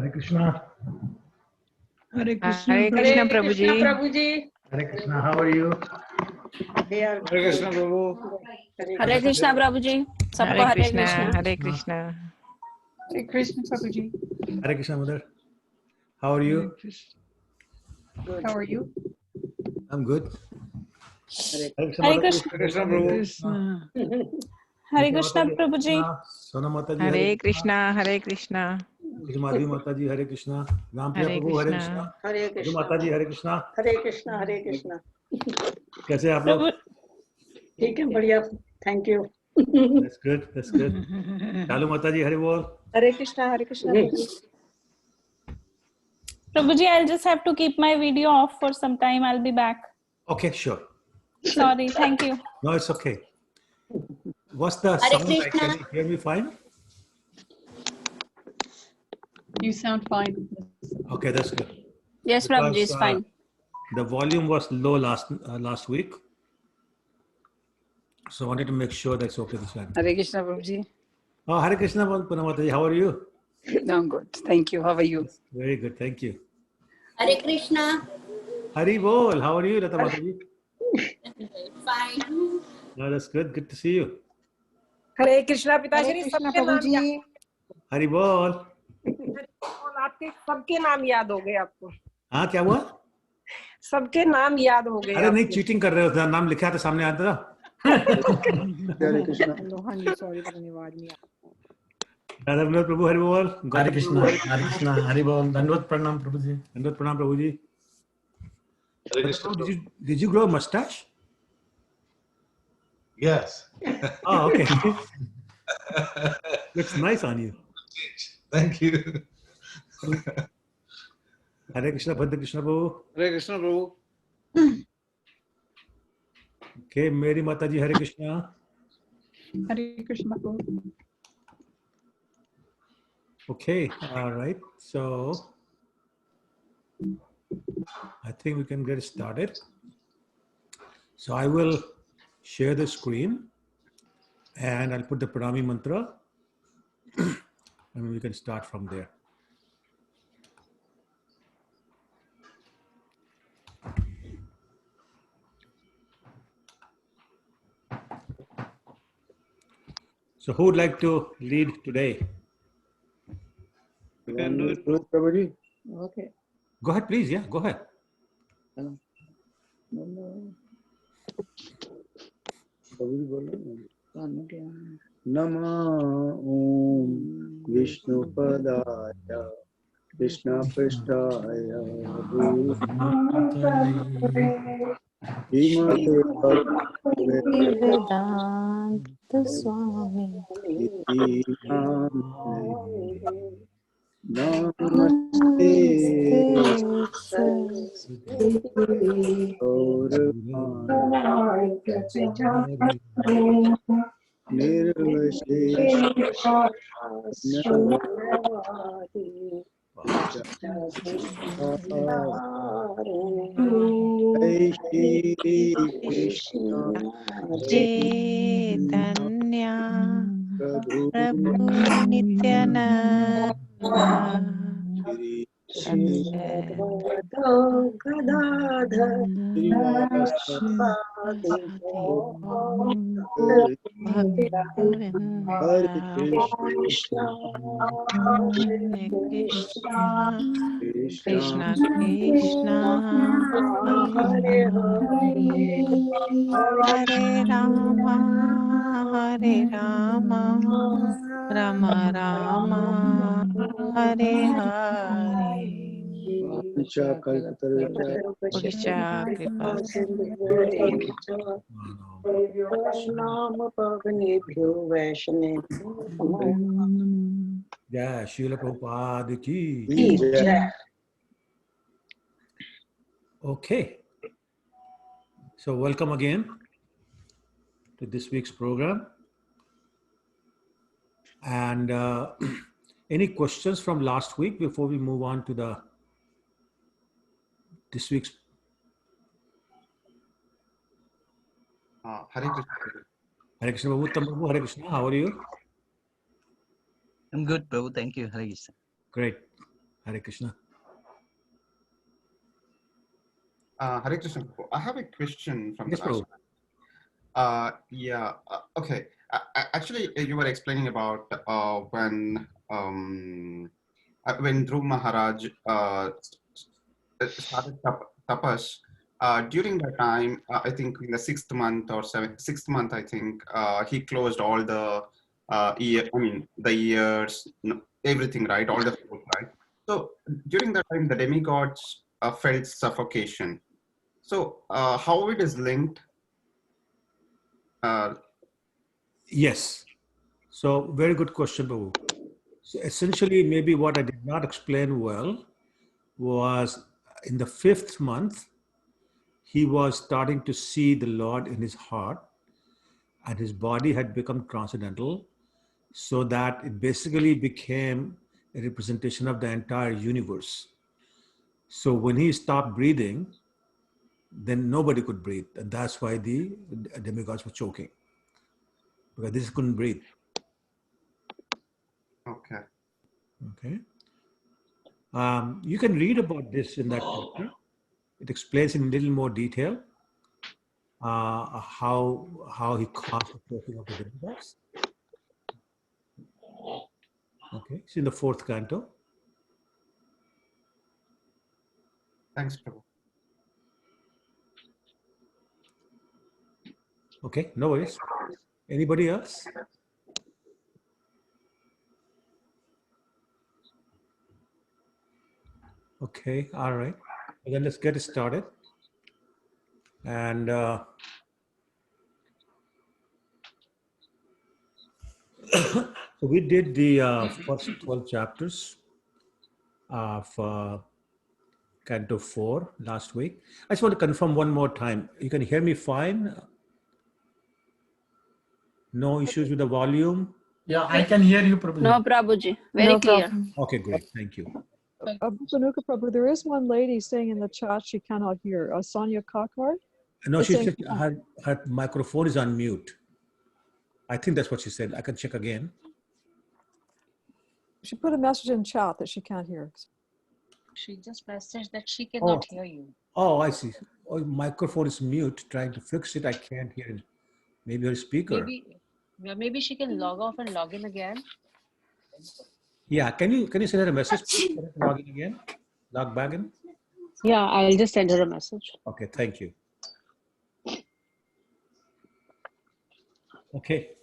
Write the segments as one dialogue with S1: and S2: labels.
S1: Hare Krishna.
S2: Hare Krishna.
S3: Hare Krishna, Prabhuji.
S4: Prabhuji.
S1: Hare Krishna. How are you?
S5: Hare Krishna, Prabhu.
S6: Hare Krishna Prabhuji. Sabko
S3: Hare
S6: Hare
S3: Krishna,
S6: Krishna.
S3: Hare Krishna.
S2: Hare Krishna, Prabhuji.
S1: Hare Krishna, Mother. How are you?
S2: How are you?
S1: I'm good. Hare Krishna,
S6: Hare
S1: Mother.
S6: Krishna.
S5: Hare Krishna, Prabhu.
S2: Krishna.
S6: Hare Krishna Prabhuji.
S1: Sona Mataji.
S3: Hare Krishna, Hare Krishna.
S1: Madhvi Mataji. Hare Krishna. Rampriya
S3: Hare
S1: Prabhu. Hare
S3: Krishna.
S1: Krishna.
S4: Hare
S1: Madhu
S4: Krishna.
S1: Mataji. Hare Krishna.
S4: Hare Krishna. Hare Krishna.
S1: कैसे हैं आप लोग?
S6: Prabhu,
S4: ठीक है, बढ़िया. Thank you.
S1: That's good. That's good. Chalu Mataji. Hare Bol.
S7: Hare Krishna, Hare Krishna.
S6: Prabhuji, I'll just have to keep my video off for some time. I'll be back.
S1: Okay, sure.
S6: Sorry. Thank you.
S1: No, it's okay. What's the
S6: Hare
S1: sound like?
S6: Krishna.
S1: Can you hear me fine?
S2: You sound fine.
S1: Okay, that's good.
S6: Yes, Prabhuji is fine.
S1: The volume was low last week, so I wanted to make sure that's okay this time.
S7: Hare Krishna, Prabhuji.
S1: Oh, Hare Krishna, Punamataji. How are you?
S7: I'm good. Thank you. How are you?
S1: Very good, thank you.
S6: Hare Krishna.
S1: Hari Bol. How are you, Lata Mataji?
S6: Fine.
S1: No, that's good. Good to see you.
S7: Hare Krishna, पिताश्री
S2: Hare Krishna,
S7: सबके नाम याद
S2: Prabhuji.
S1: Hari Bol.
S7: और आपके सबके नाम याद हो गए आपको
S1: हाँ क्या हुआ?
S7: सबके नाम याद हो गए
S1: अरे नहीं, चीटिंग कर रहे हो. नाम लिखा था सामने आता था.
S5: Hare Krishna.
S7: सॉरी धन्यवाद नहीं
S1: राधा विनोद प्रभु. हरि बोल.
S8: Hare Krishna, Hare Krishna, Hari Bol. Dandavad Pranam, Prabhuji.
S1: धन्यवाद प्रणाम प्रभु जी.
S8: Hare Krishna.
S1: Did you grow a mustache?
S8: Yes.
S1: Oh, okay. Looks nice on you.
S8: Thank you.
S1: Hare Krishna, Bhadra Krishna Prabhu.
S5: Hare Krishna, Prabhu.
S1: Okay, Mary Mataji. Hare Krishna.
S2: Hare Krishna, Prabhu.
S1: Okay, all right. So I think we can get started. So I will share the screen and I'll put the Pranami mantra and we can start from there. So who would like to lead today?
S5: You can do it, Prabhuji.
S7: Okay.
S1: Go ahead, please. Yeah, go ahead.
S5: Prabhuji बोलो. Nama Om Vishnu Padaya Krishna Prishtaya Bhimate
S6: Vedanta Swami.
S5: Namaste Nirvishesha Jai Shri Krishna
S3: Chaitanya Prabhu Nityananda
S5: Shri Hare Krishna
S3: Krishna Krishna Hare Rama Hare Rama Rama Rama Hare Hare Purisha Kripa
S1: Yeah, Srila Prabhupada ki. Okay. So welcome again to this week's program. And any questions from last week before we move on to this week's?
S8: Hare Krishna.
S1: Hare Krishna Prabhu, Prabhu, Hare Krishna. How are you?
S9: I'm good, Prabhu. Thank you. Hare Krishna.
S1: Great. Hare Krishna.
S9: Hare Krishna. I have a question from
S1: Yes,
S9: the last.
S1: Prabhu.
S9: Okay. Actually, you were explaining about when Dhruva Maharaj started tapas. During that time, I think in the sixth month, I think he closed all the the ears, everything, right? All the food, right? So during that time, the demigods felt suffocation. So how it is linked?
S1: Yes. So very good question, Prabhu. So essentially, maybe what I did not explain well was in the 5th month, he was starting to see the Lord in his heart, and his body had become transcendental, so that it basically became a representation of the entire universe. So when he stopped breathing, then nobody could breathe, and that's why the demigods were choking, because this couldn't breathe.
S9: Okay.
S1: Okay. You can read about this in that chapter. It explains in a little more detail how he caused the choking of the demigods. Okay, it's in the 4th canto.
S9: Thanks, Prabhu.
S1: Okay, no worries. Anybody else? Okay, all right. Well, then let's get started. And so we did the first 12 chapters of Canto 4 last week. I just want to confirm one more time. You can hear me fine? No issues with the volume?
S8: Yeah, I can hear you, Prabhuji.
S6: No, Prabhuji. Very
S3: No
S6: clear.
S3: problem.
S1: Okay, great. Thank you.
S2: Bhupanuka Prabhu, there is one lady saying in the chat she cannot hear. Sonia Kakar.
S1: No,
S2: It's
S1: she
S2: saying-
S1: said her microphone is on mute. I think that's what she said. I can check again.
S2: She put a message in chat that she can't hear.
S10: She just messaged that she cannot hear you.
S1: Oh, I see. Oh, microphone is mute. Trying to fix it. I can't hear it. Maybe her speaker.
S10: Maybe she can log off and log in again.
S1: Yeah. Can you send her a message? Please? Log in again. Log back in.
S10: Yeah, I'll just send her a message.
S1: Okay. Thank you. Okay.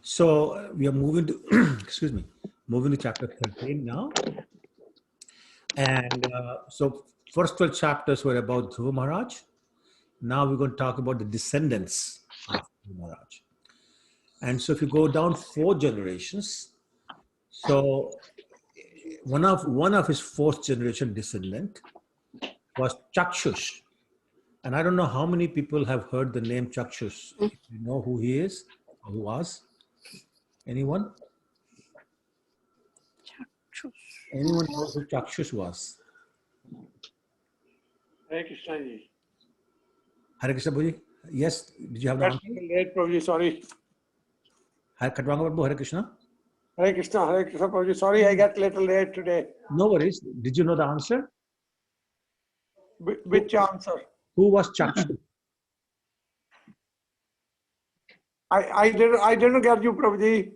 S1: So we are moving to excuse me, moving to chapter 13 now. And so first 12 chapters were about Dhruva Maharaj. Now we're going to talk about the descendants of Dhruva Maharaj. And so if you go down 4 generations, so one of his 4th generation descendant was Chakshush. And I don't know how many people have heard the name Chakshush. If you know who he is or who was? Anyone? Anyone knows who Chakshush was?
S11: Hare Krishna ji.
S1: Hare Krishna Bhuji? Yes, did you have the answer?
S11: Late Prabhuji, sorry.
S1: Katwanga Prabhu, Hare Krishna?
S11: Hare Krishna Prabhuji. Sorry, I got little late today.
S1: No worries. Did you know the answer?
S11: Which answer?
S1: Who was Chakshush?
S11: I didn't get you, Prabhuji.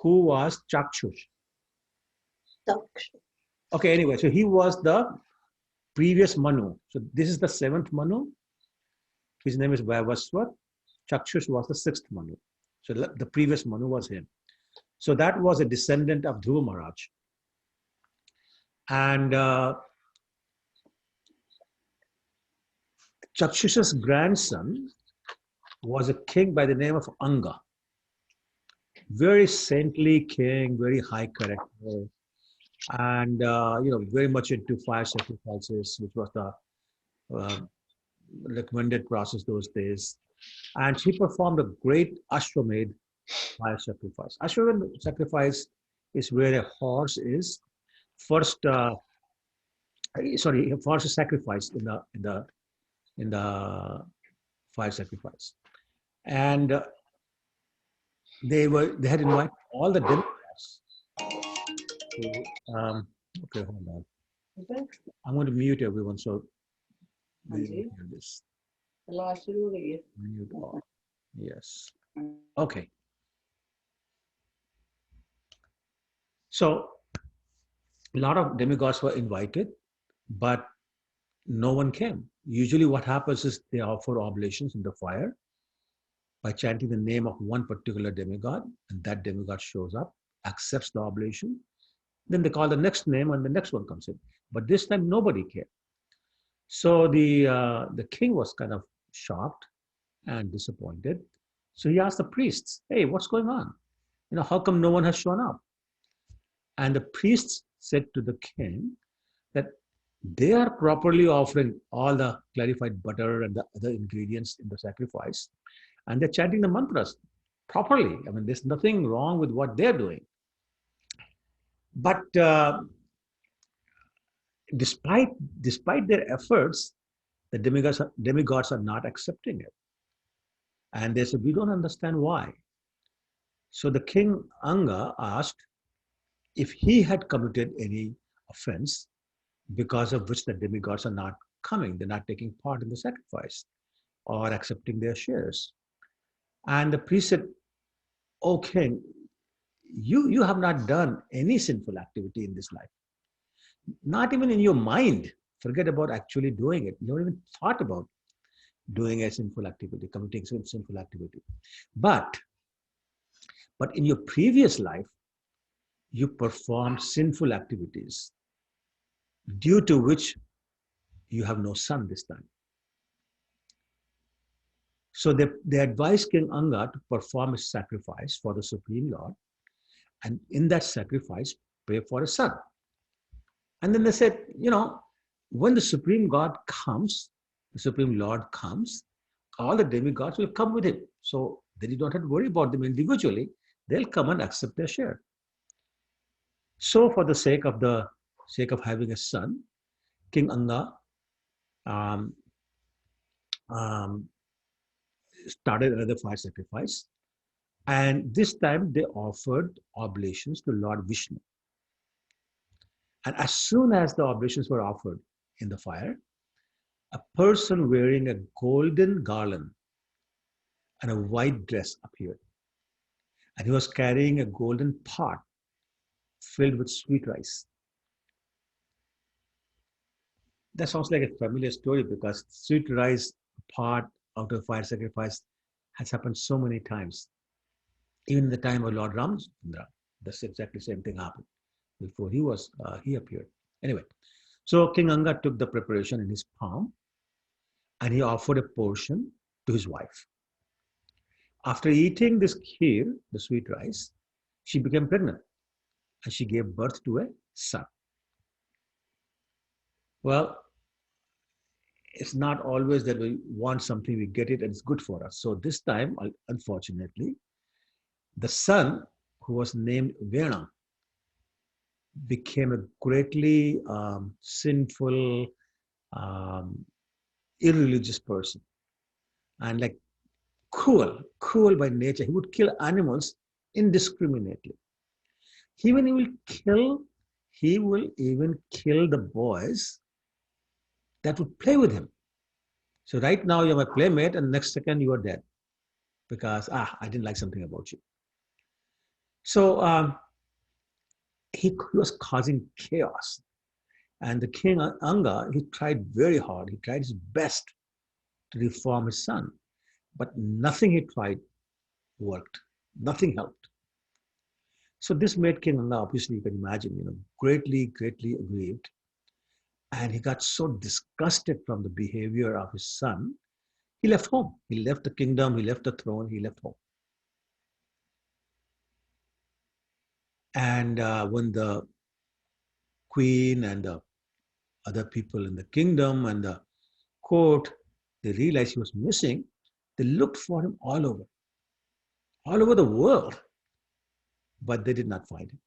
S1: Who was Chakshush? Okay, anyway, so he was the previous Manu. So this is the 7th Manu. His name is Vaivaswat. Chakshush was the 6th Manu. So the previous Manu was him. So that was a descendant of Dhruva Maharaj. And Chakshush's grandson was a king by the name of Anga. Very saintly king, very high character, and very much into fire sacrifices, which was the recommended process those days. And he performed a great Ashwamedh fire sacrifice. Ashwamedh sacrifice is where a horse is first sacrificed in the fire sacrifice. And they had invited all the Democrats to Okay, hold on. I'm going to mute everyone so they will hear this. Mute all. Yes. Okay. So a lot of demigods were invited, but no one came. Usually what happens is they offer oblations in the fire by chanting the name of one particular demigod, and that demigod shows up, accepts the oblation. Then they call the next name and the next one comes in. But this time nobody came. So the king was kind of shocked and disappointed. So he asked the priests, hey, what's going on? How come no one has shown up? And the priests said to the king that they are properly offering all the clarified butter and the other ingredients in the sacrifice, and they're chanting the mantras properly. I mean, there's nothing wrong with what they're doing. But despite their efforts, the demigods are not accepting it. And they said, we don't understand why. So the king Anga asked if he had committed any offense because of which the demigods are not coming, they're not taking part in the sacrifice or accepting their shares. And the priest said, "O king, you have not done any sinful activity in this life. Not even in your mind. Forget about actually doing it. You don't even thought about doing a sinful activity, committing some sinful activity. But in your previous life, you performed sinful activities due to which you have no son this time." So they advised King Anga to perform a sacrifice for the Supreme Lord, and in that sacrifice, pray for a son. And then they said, when the Supreme God comes, the Supreme Lord comes, all the demigods will come with him. So then you don't have to worry about them individually. They'll come and accept their share. So for the sake of having a son, King Anga started another fire sacrifice. And this time they offered oblations to Lord Vishnu. And as soon as the oblations were offered in the fire, a person wearing a golden garland and a white dress appeared. And he was carrying a golden pot filled with sweet rice. That sounds like a familiar story because sweet rice pot out of fire sacrifice has happened so many times. Even in the time of Lord Ramchandra, that's exactly the same thing happened before he appeared. Anyway, so King Anga took the preparation in his palm and he offered a portion to his wife. After eating this kheer, the sweet rice, she became pregnant and she gave birth to a son. Well, it's not always that we want something, we get it, and it's good for us. So this time, unfortunately, the son, who was named Vena, became a greatly sinful, irreligious person, and like cruel by nature. He would kill animals indiscriminately. He will even kill the boys that would play with him. So right now you're my playmate, and next second you are dead because I didn't like something about you. So he was causing chaos, and the king Anga, he tried very hard. He tried his best to reform his son, but nothing he tried worked. Nothing helped. So this made King Anga, obviously you can imagine, greatly aggrieved. And he got so disgusted from the behavior of his son, he left home. He left the kingdom, he left the throne, he left home. And when the queen and the other people in the kingdom and the court, they realized he was missing, they looked for him all over the world, but they did not find him.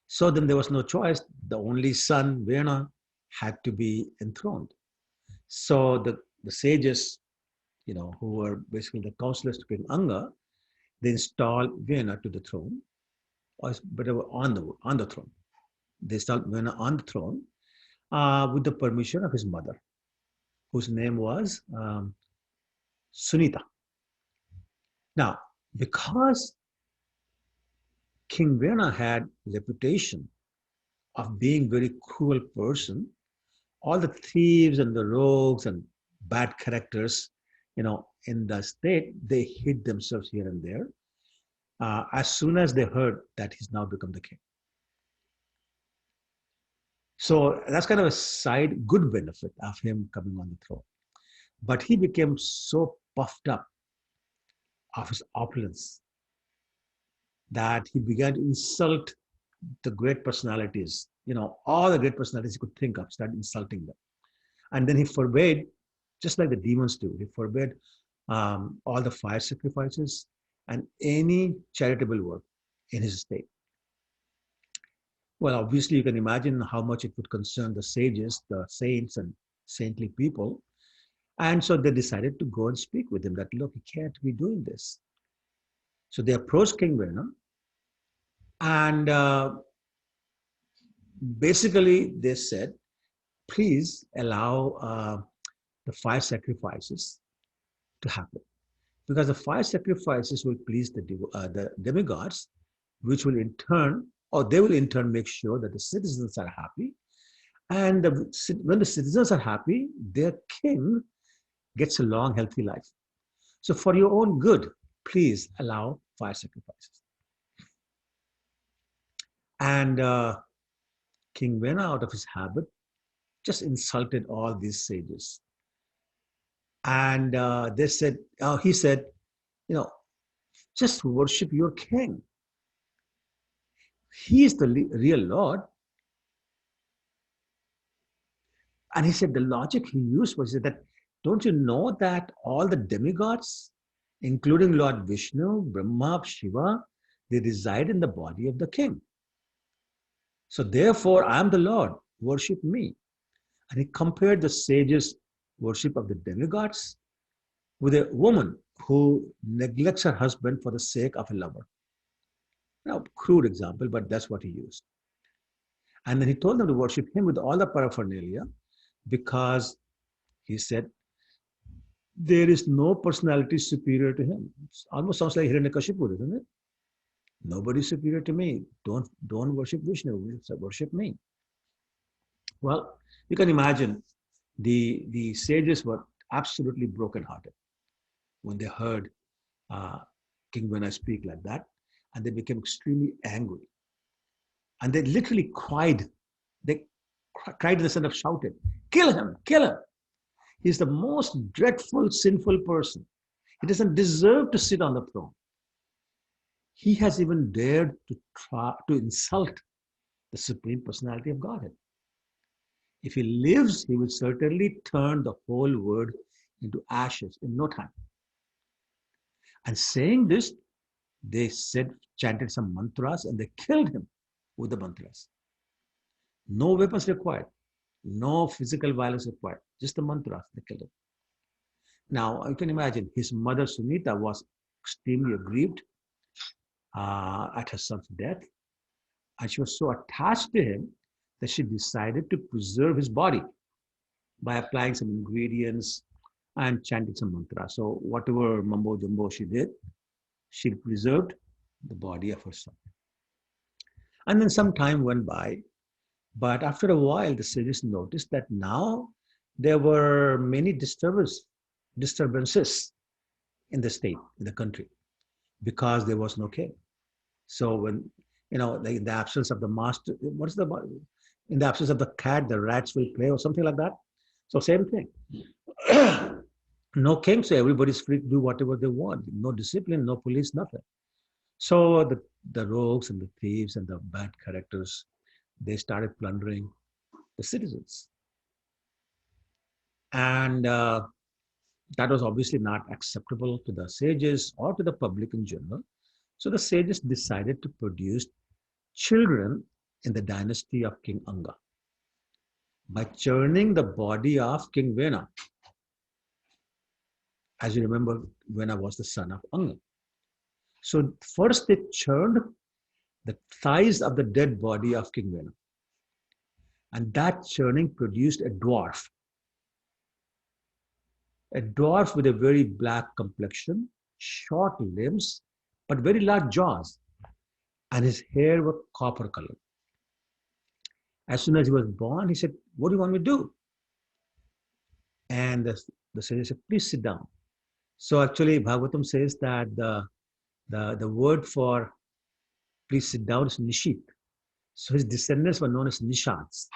S1: So then there was no choice. The only son, Vena, had to be enthroned. So the sages, who were basically the counselors to King Anga, they installed Vena to the throne, or better on the throne. they installed Vena on the throne with the permission of his mother, whose name was Sunita. Now, because King Vena had reputation of being very cruel person, all the thieves and the rogues and bad characters, in the state, they hid themselves here and there as soon as they heard that he's now become the king. So that's kind of a side good benefit of him coming on the throne. But he became so puffed up of his opulence that he began to insult the great personalities, all the great personalities he could think of, started insulting them. And then he forbade, just like the demons do, he forbade all the fire sacrifices and any charitable work in his state. Well, obviously you can imagine how much it would concern the sages, the saints and saintly people. And so they decided to go and speak with him that, look, you can't be doing this. So they approached King Vena and basically they said, please allow the fire sacrifices to happen. Because the fire sacrifices will please the demigods, which will in turn, or they will in turn make sure that the citizens are happy. And when the citizens are happy, their king gets a long, healthy life. So for your own good, please allow fire sacrifices. And King Vena, out of his habit, just insulted all these sages. And he said, just worship your king. He is the real Lord. And he said the logic he used was that, don't you know that all the demigods, including Lord Vishnu, Brahma, Shiva, they reside in the body of the king. So therefore, I am the Lord, worship me. And he compared the sages' worship of the demigods with a woman who neglects her husband for the sake of a lover. Now, crude example, but that's what he used. And then he told them to worship him with all the paraphernalia because he said, there is no personality superior to him. It almost sounds like Hiranyakashipu, doesn't it? Nobody is superior to me. Don't worship Vishnu, worship me. Well, you can imagine the sages were absolutely brokenhearted when they heard King Vena speak like that, and they became extremely angry. And they literally cried. They cried in the sense of shouted, kill him, kill him. He's the most dreadful, sinful person. He doesn't deserve to sit on the throne. He has even dared to try to insult the Supreme Personality of Godhead. If he lives, he will certainly turn the whole world into ashes in no time. And saying this, they chanted some mantras and they killed him with the mantras. No weapons required, no physical violence required, just the mantras, they killed him. Now, you can imagine his mother Sunita was extremely aggrieved at her son's death. And she was so attached to him that she decided to preserve his body by applying some ingredients and chanting some mantra. So whatever mumbo jumbo she did, she preserved the body of her son. And then some time went by, but after a while, the sages noticed that now there were many disturbances in the state, in the country, because there was no king. So when, like in the absence of the master, in the absence of the cat, the rats will play or something like that. So same thing. No king, so everybody's free to do whatever they want. No discipline, no police, nothing. So the rogues and the thieves and the bad characters, they started plundering the citizens. And that was obviously not acceptable to the sages or to the public in general. So the sages decided to produce children in the dynasty of King Anga by churning the body of King Vena. As you remember, Vena was the son of Anga. So first they churned the thighs of the dead body of King Vena. And that churning produced a dwarf with a very black complexion, short limbs, but very large jaws, and his hair was copper colored. As soon as he was born, he said, "What do you want me to do?" And the sage said, "Please sit down." So actually, Bhagavatam says that the word for please sit down is Nishit. So his descendants were known as Nishats.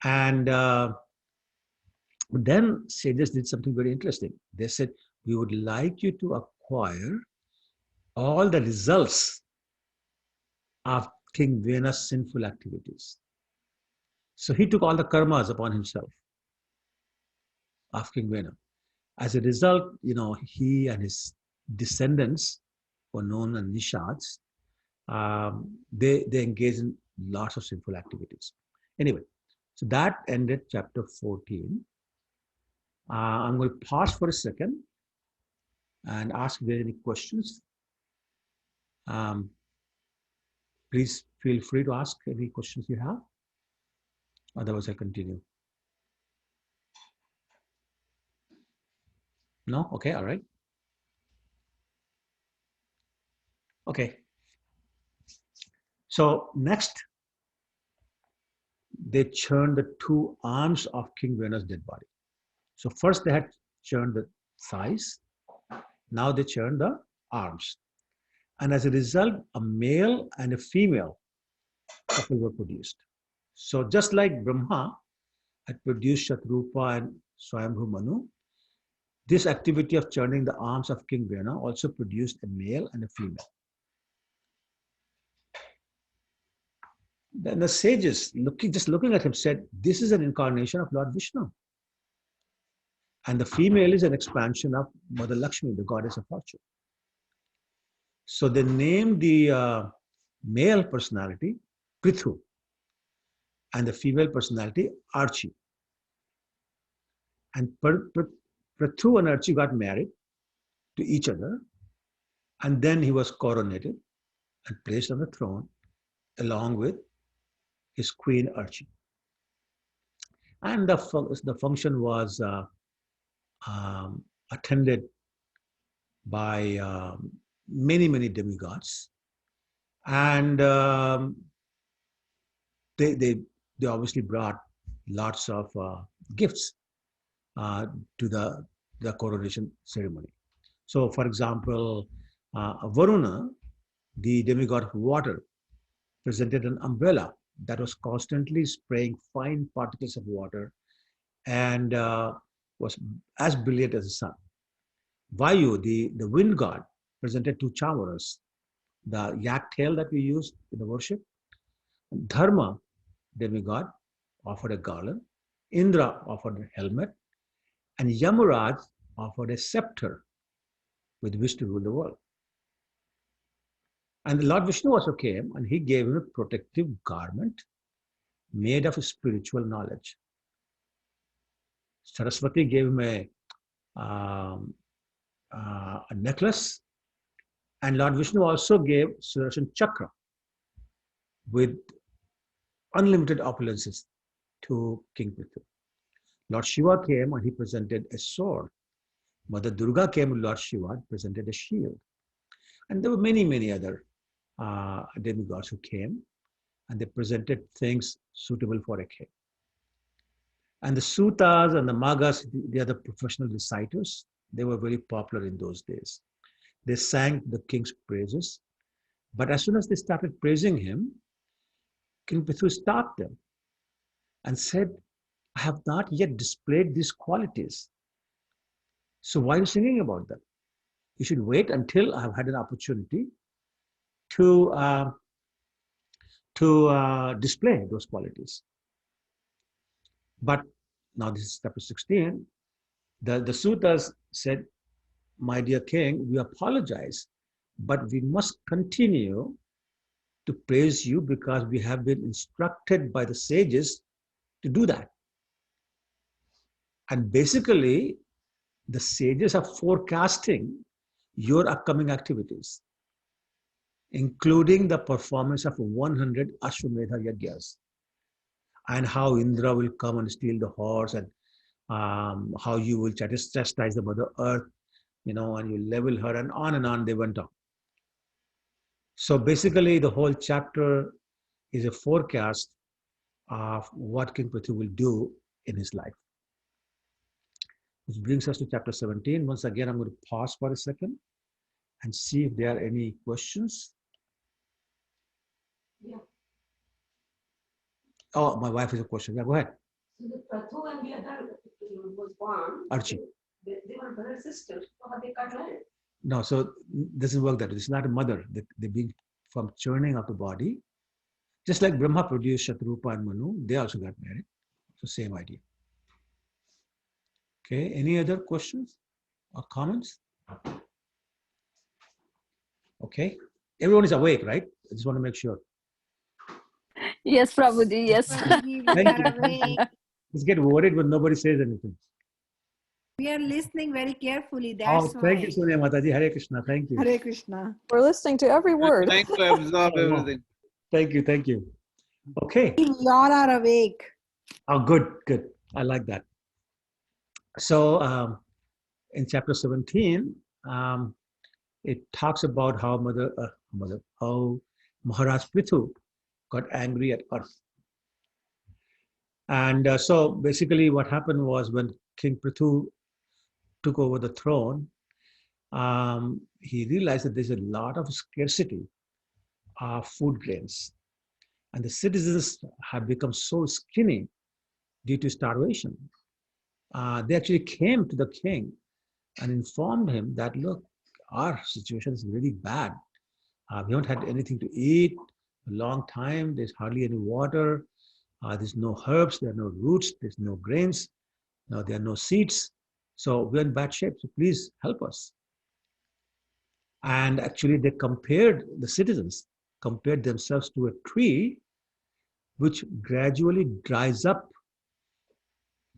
S1: And then sages did something very interesting. They said, "We would like you to acquire all the results of King Vena's sinful activities." So he took all the karmas upon himself of King Vena. As a result, he and his descendants were known as Nishats. They engaged in lots of sinful activities. Anyway, so that ended chapter 14. I'm going to pause for a second and ask if there are any questions. Please feel free to ask any questions you have. Otherwise, I continue. No? Okay, all right. Okay. So next, they churned the two arms of King Vena's dead body. So first they had churned the thighs. Now they churned the arms. And as a result, a male and a female couple were produced. So just like Brahma had produced Shatrupa and Swayambhu Manu, this activity of churning the arms of King Vena also produced a male and a female. Then the sages, looking at him, said, "This is an incarnation of Lord Vishnu. And the female is an expansion of Mother Lakshmi, the goddess of fortune." So they named the male personality Prithu and the female personality Archie. And Prithu and Archie got married to each other, and then he was coronated and placed on the throne along with his queen Archie. And the function was attended by many demigods, and they obviously brought lots of gifts to the coronation ceremony. So, for example, Varuna, the demigod of water, presented an umbrella that was constantly spraying fine particles of water and was as brilliant as the sun. Vayu, the wind god, presented two chavaras, the yak tail that we use in the worship. Dharma, demigod, offered a garland. Indra offered a helmet. And Yamaraj offered a scepter with which to rule the world. And the Lord Vishnu also came and he gave him a protective garment made of spiritual knowledge. Saraswati gave him a necklace, and Lord Vishnu also gave Sudarshan Chakra with unlimited opulences to King Prithu. Lord Shiva came and he presented a sword. Mother Durga came with Lord Shiva and presented a shield. And there were many other demigods who came and they presented things suitable for a king. And the Sutas and the Magas, they are the professional reciters. They were very popular in those days. They sang the king's praises. But as soon as they started praising him, King Prithu stopped them and said, "I have not yet displayed these qualities. So why are you singing about them? You should wait until I have had an opportunity to display those qualities." But now this is chapter 16. The Sutas said, "My dear king, we apologize, but we must continue to praise you because we have been instructed by the sages to do that." And basically, the sages are forecasting your upcoming activities, including the performance of 100 Ashwamedha Yagyas. and how Indra will come and steal the horse, and how you will chastise the Mother Earth, and you level her, and on they went on. So basically, the whole chapter is a forecast of what King Prithu will do in his life. Which brings us to chapter 17. Once again, I'm going to pause for a second and see if there are any questions.
S12: Yeah.
S1: Oh, my wife has a question. Yeah, go ahead.
S12: So the Prithu and the other was born.
S1: Archie.
S12: They were brother and sister. So how they got married?
S1: No, so it doesn't work that way. It's not a mother. They being from churning of the body. Just like Brahma produced Shatrupa and Manu, they also got married. So same idea. Okay, any other questions or comments? Okay, everyone is awake, right? I just want to make sure.
S6: Yes, Prabhuji, yes.
S1: Thank you. Just get worried when nobody says anything.
S13: We are listening very carefully.
S1: Oh,
S13: That's
S1: thank you,
S13: why.
S1: Sonia Mataji. Hare Krishna. Thank you.
S13: Hare Krishna.
S2: We're listening to every word.
S14: Trying to absorb everything.
S1: Thank you. Thank you. Okay.
S13: We all are awake.
S1: Oh, good. Good. I like that. So in chapter 17, it talks about how how Maharaj Prithu got angry at earth. And so basically what happened was when King Prithu took over the throne, he realized that there's a lot of scarcity of food grains. And the citizens have become so skinny due to starvation. They actually came to the king and informed him that, look, our situation is really bad. We haven't had anything to eat a long time. There's hardly any water. There's no herbs. There are no roots. There's no grains. No, there are no seeds. So we're in bad shape. So please help us. And actually they the citizens compared themselves to a tree which gradually dries up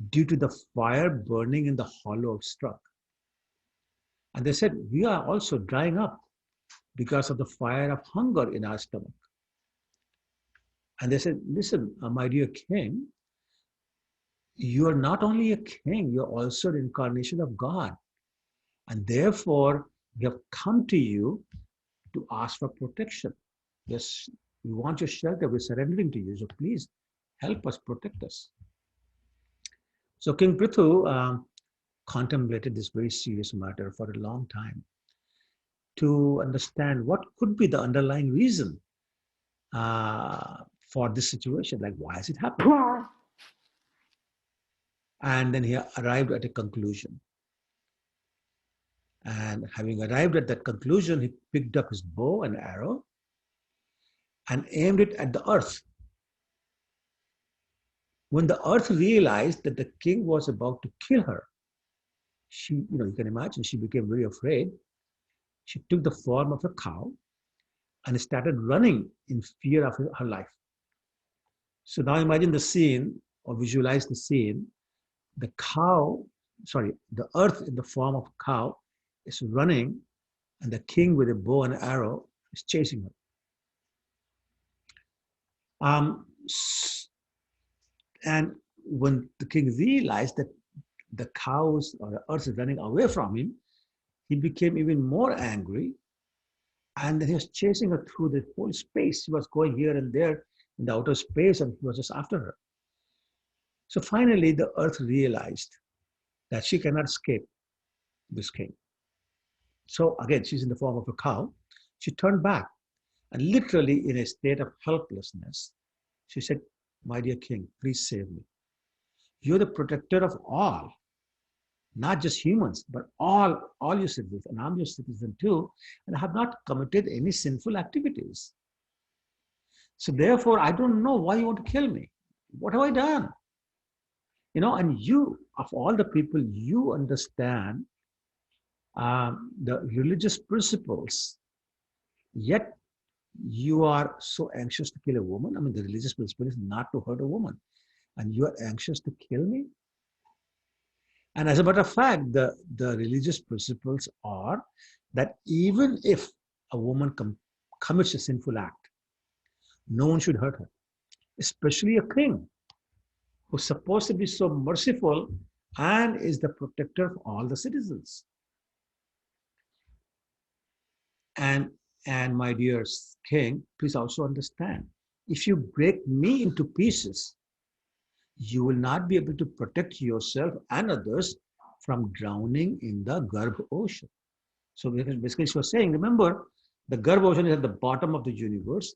S1: due to the fire burning in the hollow of struck. And they said, we are also drying up because of the fire of hunger in our stomach. And they said, listen, my dear king, you are not only a king, you're also an incarnation of God. And therefore, we have come to you to ask for protection. Yes, we want your shelter. We're surrendering to you. So please help us, protect us. So King Prithu contemplated this very serious matter for a long time to understand what could be the underlying reason for this situation. Like, why has it happened? And then he arrived at a conclusion. And having arrived at that conclusion, he picked up his bow and arrow and aimed it at the earth. When the earth realized that the king was about to kill her, she, you can imagine, she became very afraid. She took the form of a cow and started running in fear of her life. So now imagine the scene, or visualize the scene. The earth in the form of a cow is running, and the king with a bow and arrow is chasing her. And when the king realized that the cows or the earth is running away from him, he became even more angry. And he was chasing her through the whole space. He was going here and there in the outer space, and he was just after her. So finally, the earth realized that she cannot escape this king. So again, she's in the form of a cow. She turned back, and literally in a state of helplessness, she said, my dear king, please save me. You're the protector of all, not just humans, but all your citizens, and I'm your citizen too, and I have not committed any sinful activities. So therefore, I don't know why you want to kill me. What have I done? And you, of all the people, you understand the religious principles, yet you are so anxious to kill a woman. I mean, the religious principle is not to hurt a woman, and you are anxious to kill me? And as a matter of fact, the religious principles are that even if a woman commits a sinful act, no one should hurt her, especially a king. who's supposed to be so merciful and is the protector of all the citizens. And my dear king, please also understand, if you break me into pieces, you will not be able to protect yourself and others from drowning in the Garbh ocean. So basically she was saying, remember, the Garbh ocean is at the bottom of the universe.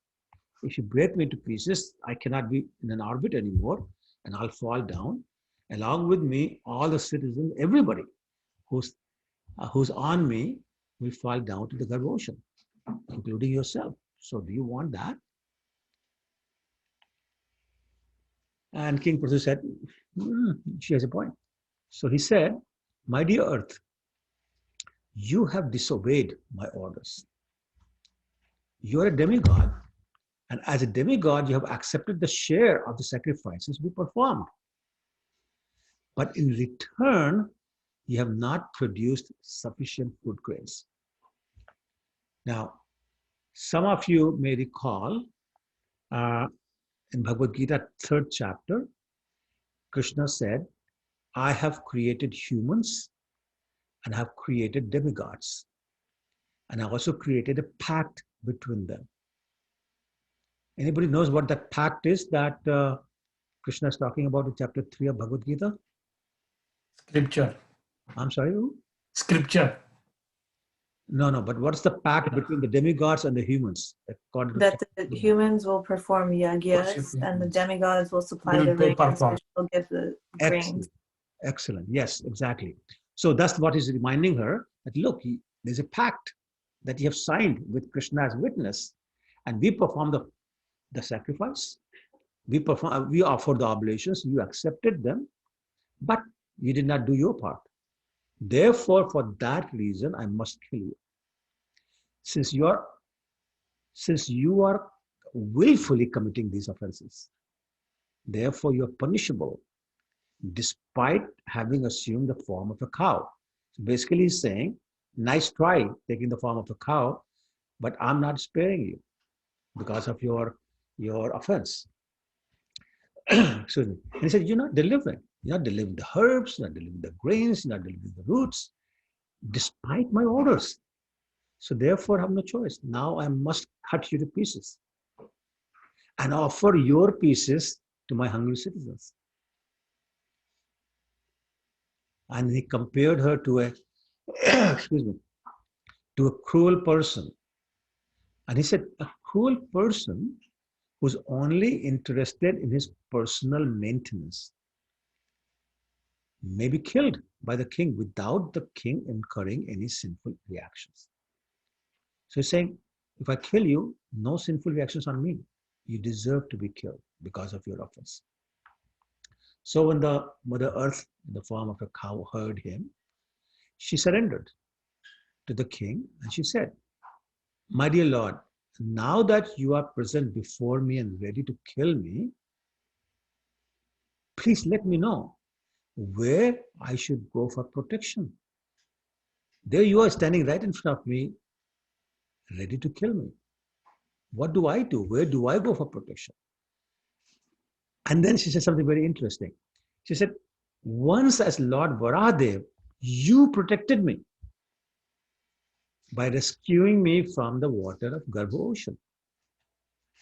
S1: If you break me into pieces, I cannot be in an orbit anymore, and I'll fall down. Along with me, all the citizens, everybody who's on me will fall down to the Garbh ocean, including yourself. So do you want that? And King Prithu said, she has a point. So he said, my dear Earth, you have disobeyed my orders. You are a demigod, and as a demigod, you have accepted the share of the sacrifices we performed. But in return, you have not produced sufficient food grains. Now, some of you may recall in Bhagavad Gita, 3rd chapter, Krishna said, I have created humans and have created demigods. And I also created a pact between them. Anybody knows what that pact is that Krishna is talking about in chapter 3 of Bhagavad Gita?
S8: Scripture.
S1: I'm sorry, who?
S8: Scripture.
S1: No, but what's the pact between the demigods and the humans?
S14: That the humans will perform yagyas and the demigods will supply the rains, which will give the grains.
S1: Excellent. Yes, exactly. So that's what he's reminding her, that look, there's a pact that you have signed with Krishna as witness, and we perform the sacrifice. We offer the oblations, you accepted them, but you did not do your part. Therefore, for that reason, I must kill you. Since you are willfully committing these offenses, therefore you are punishable, despite having assumed the form of a cow. So basically he's saying, nice try taking the form of a cow, but I'm not sparing you because of your offense. Excuse me. And he said, you're not delivering. You're not delivering the herbs, you're not delivering the grains, you're not delivering the roots, despite my orders. So therefore, I have no choice. Now I must cut you to pieces and offer your pieces to my hungry citizens. And he compared her to a, excuse me, to a cruel person. And he said, a cruel person who's only interested in his personal maintenance may be killed by the king without the king incurring any sinful reactions. So he's saying, if I kill you, no sinful reactions on me. You deserve to be killed because of your offense. So when the Mother Earth, in the form of a cow, heard him, she surrendered to the king and she said, my dear Lord, now that you are present before me and ready to kill me, please let me know where I should go for protection. There you are standing right in front of me, ready to kill me. What do I do? Where do I go for protection? And then she said something very interesting. She said, once as Lord Varahadev, you protected me by rescuing me from the water of Garbh ocean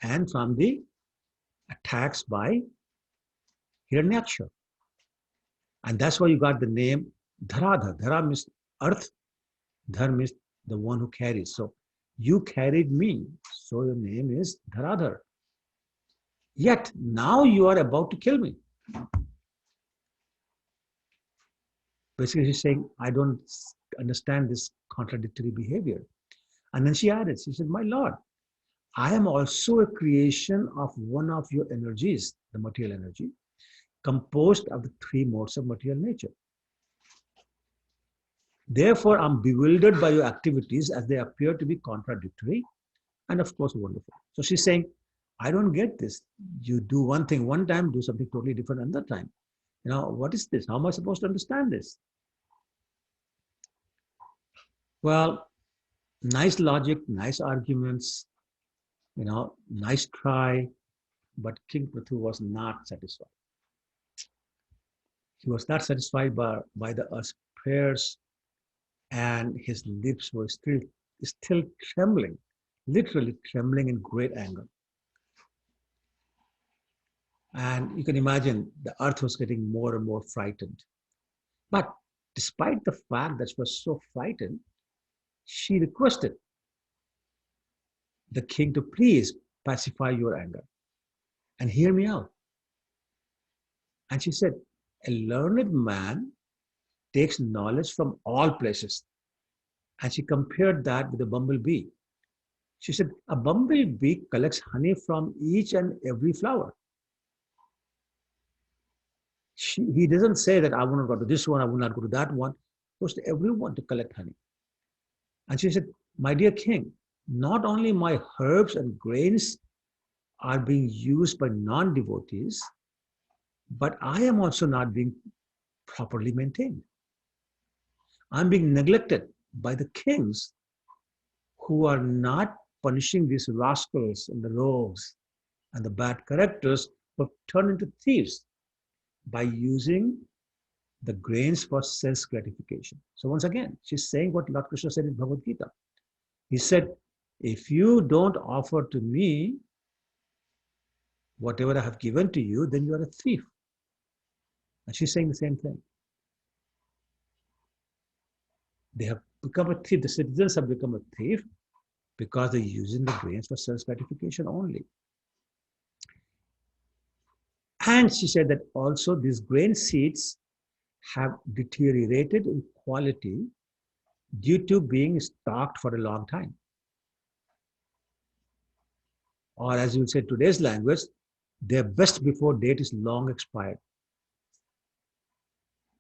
S1: and from the attacks by Hiranyaksha. And that's why you got the name Dharadhar. Dhara means earth, Dhar means the one who carries. So you carried me, so your name is Dharadhar. Yet now you are about to kill me. Basically, she's saying, I don't understand this contradictory behavior. And then she added, she said, my Lord, I am also a creation of one of your energies, the material energy, composed of the 3 modes of material nature. Therefore, I'm bewildered by your activities as they appear to be contradictory and, of course, wonderful. So she's saying, I don't get this. You do one thing one time, do something totally different another time. You know, what is this? How am I supposed to understand this? Well, nice logic, nice arguments, you know, nice try, but King Prithu was not satisfied. He was not satisfied by the earth's prayers, and his lips were still trembling, literally trembling in great anger. And you can imagine the earth was getting more and more frightened. But despite the fact that she was so frightened, she requested the king to please pacify your anger and hear me out. And she said, a learned man takes knowledge from all places. And she compared that with a bumblebee. She said, a bumblebee collects honey from each and every flower. He doesn't say that I want to go to this one, I will not go to that one. He goes to everyone to collect honey. And she said, my dear king, not only my herbs and grains are being used by non-devotees, but I am also not being properly maintained. I'm being neglected by the kings who are not punishing these rascals and the rogues and the bad characters who have turned into thieves by using the grains for sense gratification. So once again, she's saying what Lord Krishna said in Bhagavad Gita. He said, if you don't offer to me whatever I have given to you, then you are a thief. And she's saying the same thing. They have become a thief. The citizens have become a thief because they're using the grains for self gratification only. And she said that also these grain seeds have deteriorated in quality due to being stocked for a long time. Or as you would say today's language, their best before date is long expired.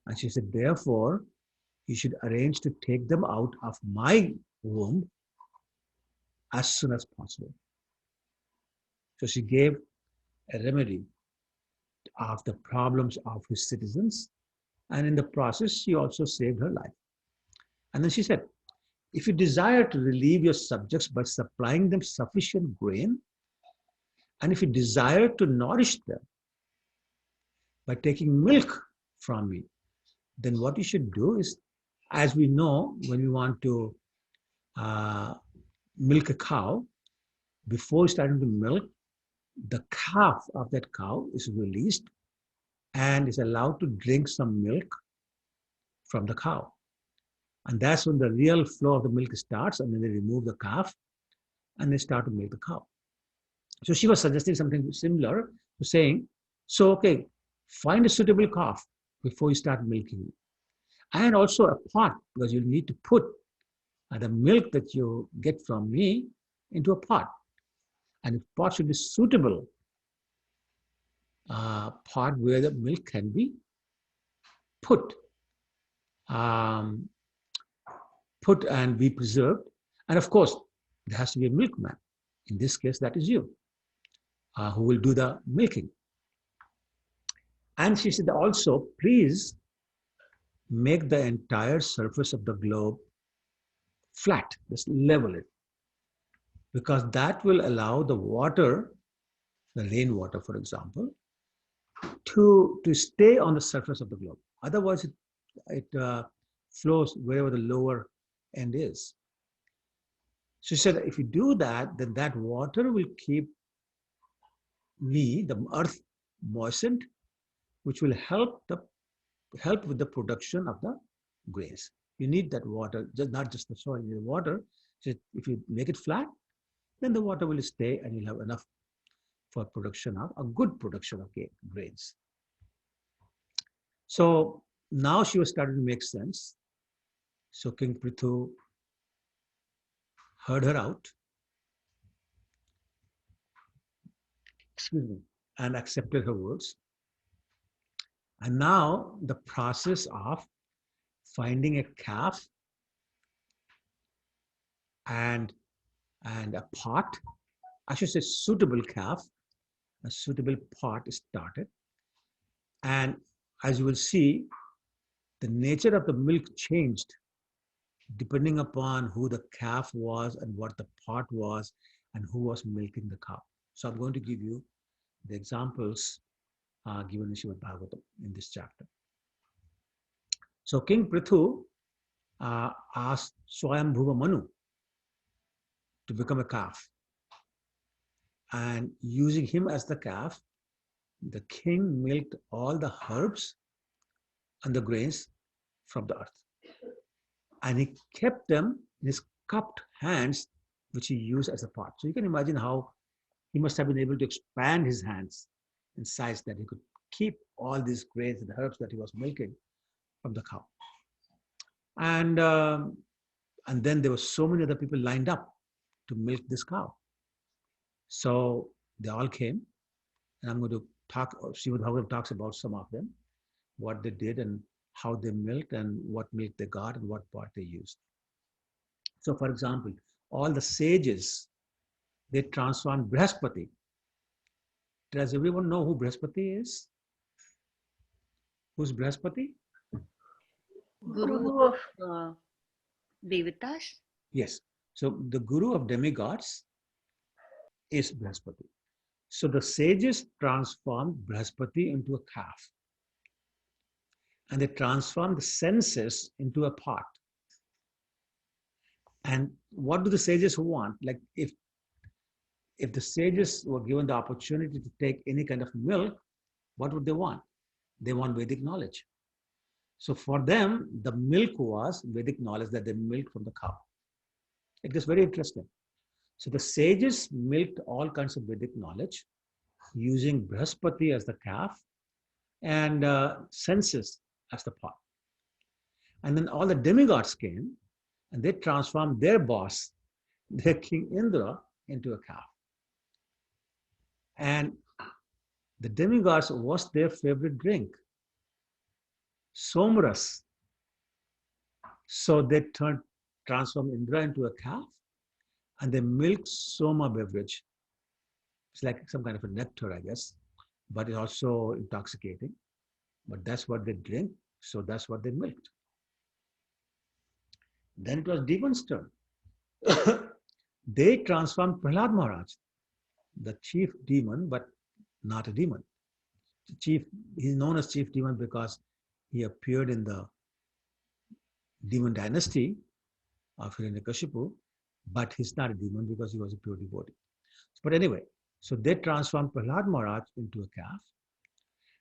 S1: And she said, therefore, you should arrange to take them out of my womb as soon as possible. So she gave a remedy of the problems of his citizens. And in the process, she also saved her life. And then she said, if you desire to relieve your subjects by supplying them sufficient grain, and if you desire to nourish them by taking milk from me, then what you should do is, as we know, when we want to milk a cow, before starting to milk, the calf of that cow is released and is allowed to drink some milk from the cow. And that's when the real flow of the milk starts, and then they remove the calf and they start to milk the cow. So she was suggesting something similar to saying, so okay, find a suitable calf before you start milking it. And also a pot, because you need to put the milk that you get from me into a pot. And the pot should be suitable pot where the milk can be put and be preserved. And of course, there has to be a milkman. In this case, that is you, who will do the milking. And she said also, please make the entire surface of the globe flat, just level it, because that will allow the water, the rainwater, for example, to stay on the surface of the globe. Otherwise, it flows wherever the lower end is. She said, if you do that, then that water will keep the earth, moistened, which will help with the production of the grains. You need that water, not just the soil, you need the water. So if you make it flat, then the water will stay and you'll have enough for production of a good production of grains. So now she was starting to make sense. So King Prithu heard her out, and accepted her words. And now the process of finding a calf and a pot, I should say suitable calf, a suitable pot is started. And as you will see, the nature of the milk changed depending upon who the calf was and what the pot was and who was milking the cow. So I'm going to give you the examples given in Srimad Bhagavatam in this chapter. So King Prithu asked Swayambhuva Manu to become a calf. And using him as the calf, the king milked all the herbs and the grains from the earth. And he kept them in his cupped hands, which he used as a pot. So you can imagine how he must have been able to expand his hands in size that he could keep all these grains and herbs that he was milking from the cow. And then there were so many other people lined up to milk this cow. So they all came, and I'm going to talk, Srimad Bhagavatam talks about some of them, what they did and how they milked and what milk they got and what pot they used. So for example, all the sages, they transformed Brihaspati. Does everyone know who Brihaspati is? Who's Brihaspati?
S10: Guru of Devatas.
S1: Yes. So the guru of demigods is Brihaspati. So the sages transformed Brihaspati into a calf. And they transformed the senses into a pot. And what do the sages want? Like if the sages were given the opportunity to take any kind of milk, what would they want? They want Vedic knowledge. So for them, the milk was Vedic knowledge that they milked from the cow. It is very interesting. So the sages milked all kinds of Vedic knowledge using Brihaspati as the calf and senses as the pot. And then all the demigods came and they transformed their boss, their King Indra, into a calf. And the demigods, was their favorite drink? Somras. So they transformed Indra into a calf and they milked Soma beverage. It's like some kind of a nectar, I guess, but it's also intoxicating. But that's what they drink, so that's what they milked. Then it was demons' turn. They transformed Prahlad Maharaj, the chief demon, but not a demon. He's known as chief demon because he appeared in the demon dynasty of Hiranyakashipu, but he's not a demon because he was a pure devotee. But anyway, so they transformed Prahlad Maharaj into a calf,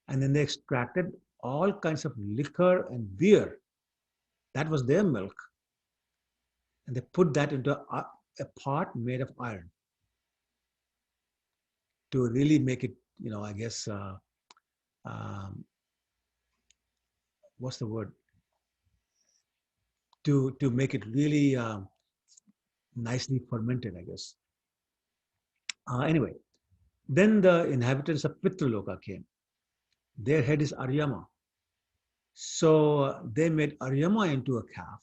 S1: and then they extracted all kinds of liquor and beer. That was their milk. And they put that into a pot made of iron to really make it, I guess, what's the word? To make it really nicely fermented, I guess. Anyway, then the inhabitants of Pitraloka came. Their head is Aryama. So they made Aryama into a calf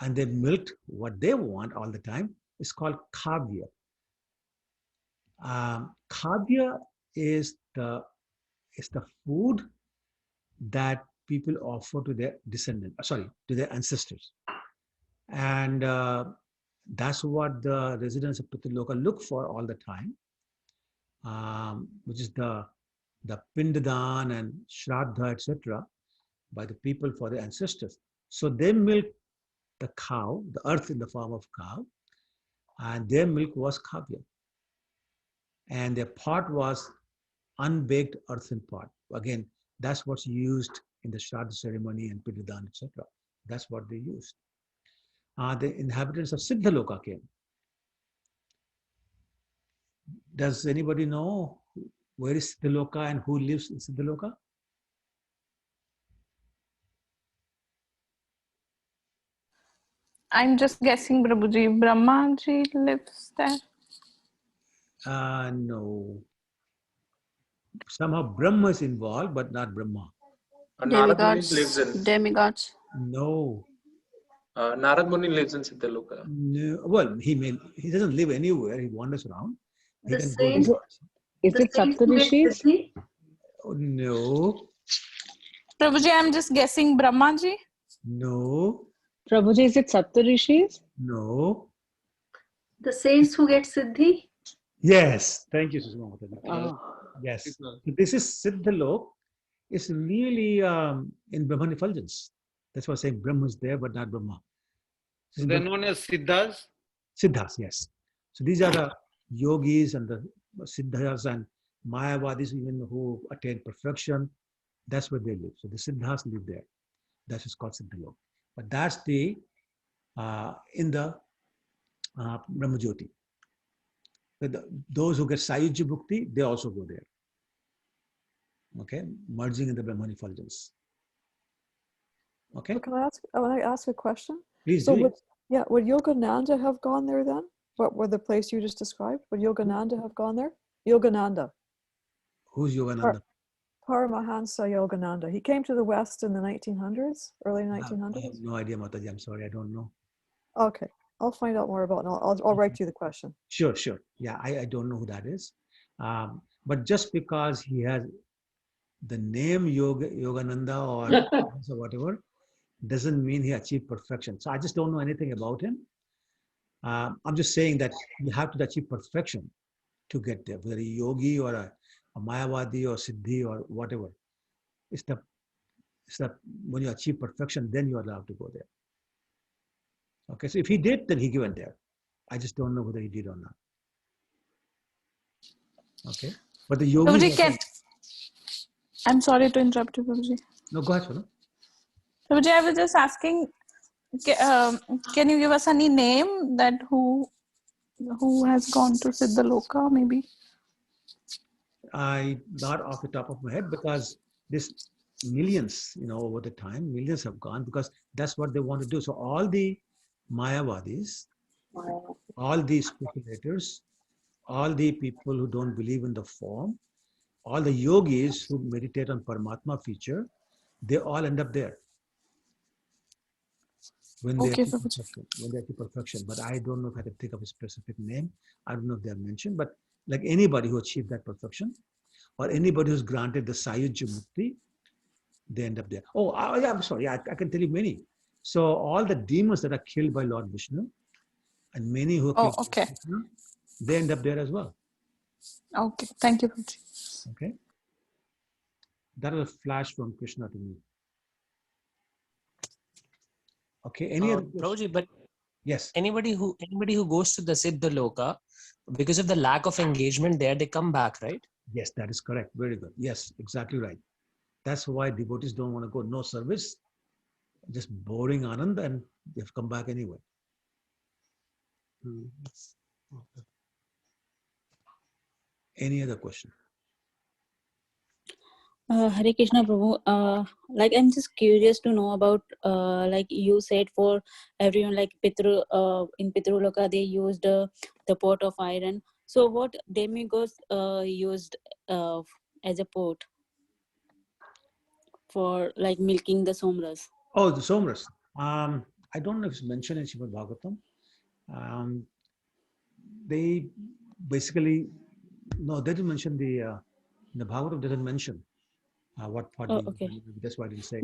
S1: and they milked what they want all the time. It's called Kavya. Kavya is the food that people offer to their descendants, to their ancestors. And that's what the residents of Pitraloka look for all the time, which is the Pindadan and Shraddha, etc., by the people for their ancestors. So they milk the cow, the earth in the form of cow, and their milk was Kavya. And their pot was unbaked earthen pot. Again, that's what's used in the Shraddha ceremony and Pindadan, etc. That's what they used. The inhabitants of Siddhaloka came. Does anybody know where is Siddhaloka and who lives in Siddhaloka?
S6: I'm just guessing, Prabhuji. Brahmaji lives there.
S1: No. Somehow Brahma is involved, but not Brahma.
S8: Narad Muni lives in.
S15: Demigods.
S1: No.
S8: Narad Muni lives in Siddhaloka.
S1: No. Well, he doesn't live anywhere. He wanders around. He can go
S2: Is it Saptarishis?
S1: Oh, no.
S6: Prabhuji, I'm just guessing Brahmaji.
S1: No.
S2: Prabhuji, is it Saptarishis?
S1: No.
S16: The saints who get Siddhi?
S1: Yes. Thank you, Sushma.
S2: Oh.
S1: Yes. So this is Siddhalok, It's really in Brahman effulgence. That's why I'm saying Brahma is there, but not Brahma.
S15: So they're known as Siddhas?
S1: Siddhas, yes. So these are the yogis and the Siddhas and Mayavadis, even who attain perfection. That's where they live. So the Siddhas live there. That's what's called Siddha Yoga. But that's the in the Brahma Jyoti. Those who get Sayujya Bhukti, they also go there. Okay, merging in the Brahman effulgence. Okay.
S2: So I want to ask a question.
S1: Please
S2: so
S1: do.
S2: Would Yogananda have gone there then? What were the place you just described? Would Yogananda have gone there? Yogananda.
S1: Who's Yogananda?
S2: Paramahansa Yogananda. He came to the West in the 1900s, early 1900s.
S1: I have no idea, Mataji. I'm sorry, I don't know.
S2: Okay, I'll find out more about it. And I'll write you the question.
S1: Sure. Yeah, I don't know who that is. But just because he has the name Yogananda or whatever, doesn't mean he achieved perfection. So I just don't know anything about him. I'm just saying that you have to achieve perfection to get there, whether a yogi or a Mayavadi or Siddhi or whatever. It's the when you achieve perfection, then you are allowed to go there. Okay, so if he did, then he went there. I just don't know whether he did or not. Okay, but the yogis.
S6: I'm sorry to interrupt you, Prabhuji.
S1: No, go ahead, Shona.
S6: Prabhuji, I was just asking, can you give us any name that who has gone to Siddhaloka, maybe?
S1: Not off the top of my head, because this millions, over the time, millions have gone because that's what they want to do. So all the Mayavadis, all the speculators, all the people who don't believe in the form, all the yogis who meditate on Paramatma feature, they all end up there when they achieve perfection. But I don't know if I can think of a specific name. I don't know if they are mentioned, but like anybody who achieved that perfection or anybody who's granted the Sayujya Mukti, they end up there. Oh, yeah, I'm sorry. I can tell you many. So all the demons that are killed by Lord Vishnu and many who are killed by Vishnu, they end up there as well.
S6: Okay, thank you, Prabhuji.
S1: Okay. That was a flash from Krishna to me. Okay, any other
S17: Prabhuji, but
S1: yes,
S17: anybody who goes to the Siddha Loka, because of the lack of engagement there, they come back, right?
S1: Yes, that is correct. Very good. Yes, exactly right. That's why devotees don't want to go. No service, just boring Anand, and they've come back anyway. Okay. Any other question?
S18: Hare Krishna Prabhu, like I'm just curious to know about, like you said, for everyone, like Pitru, in Pitruloka they used the pot of iron. So what demigods used as a pot for like milking the somras?
S1: Oh, the somras. I don't know if it's mentioned in Srimad Bhagavatam. They basically, no, they didn't mention the Bhagavatam doesn't mention what part.
S18: Okay.
S1: That's why I didn't say.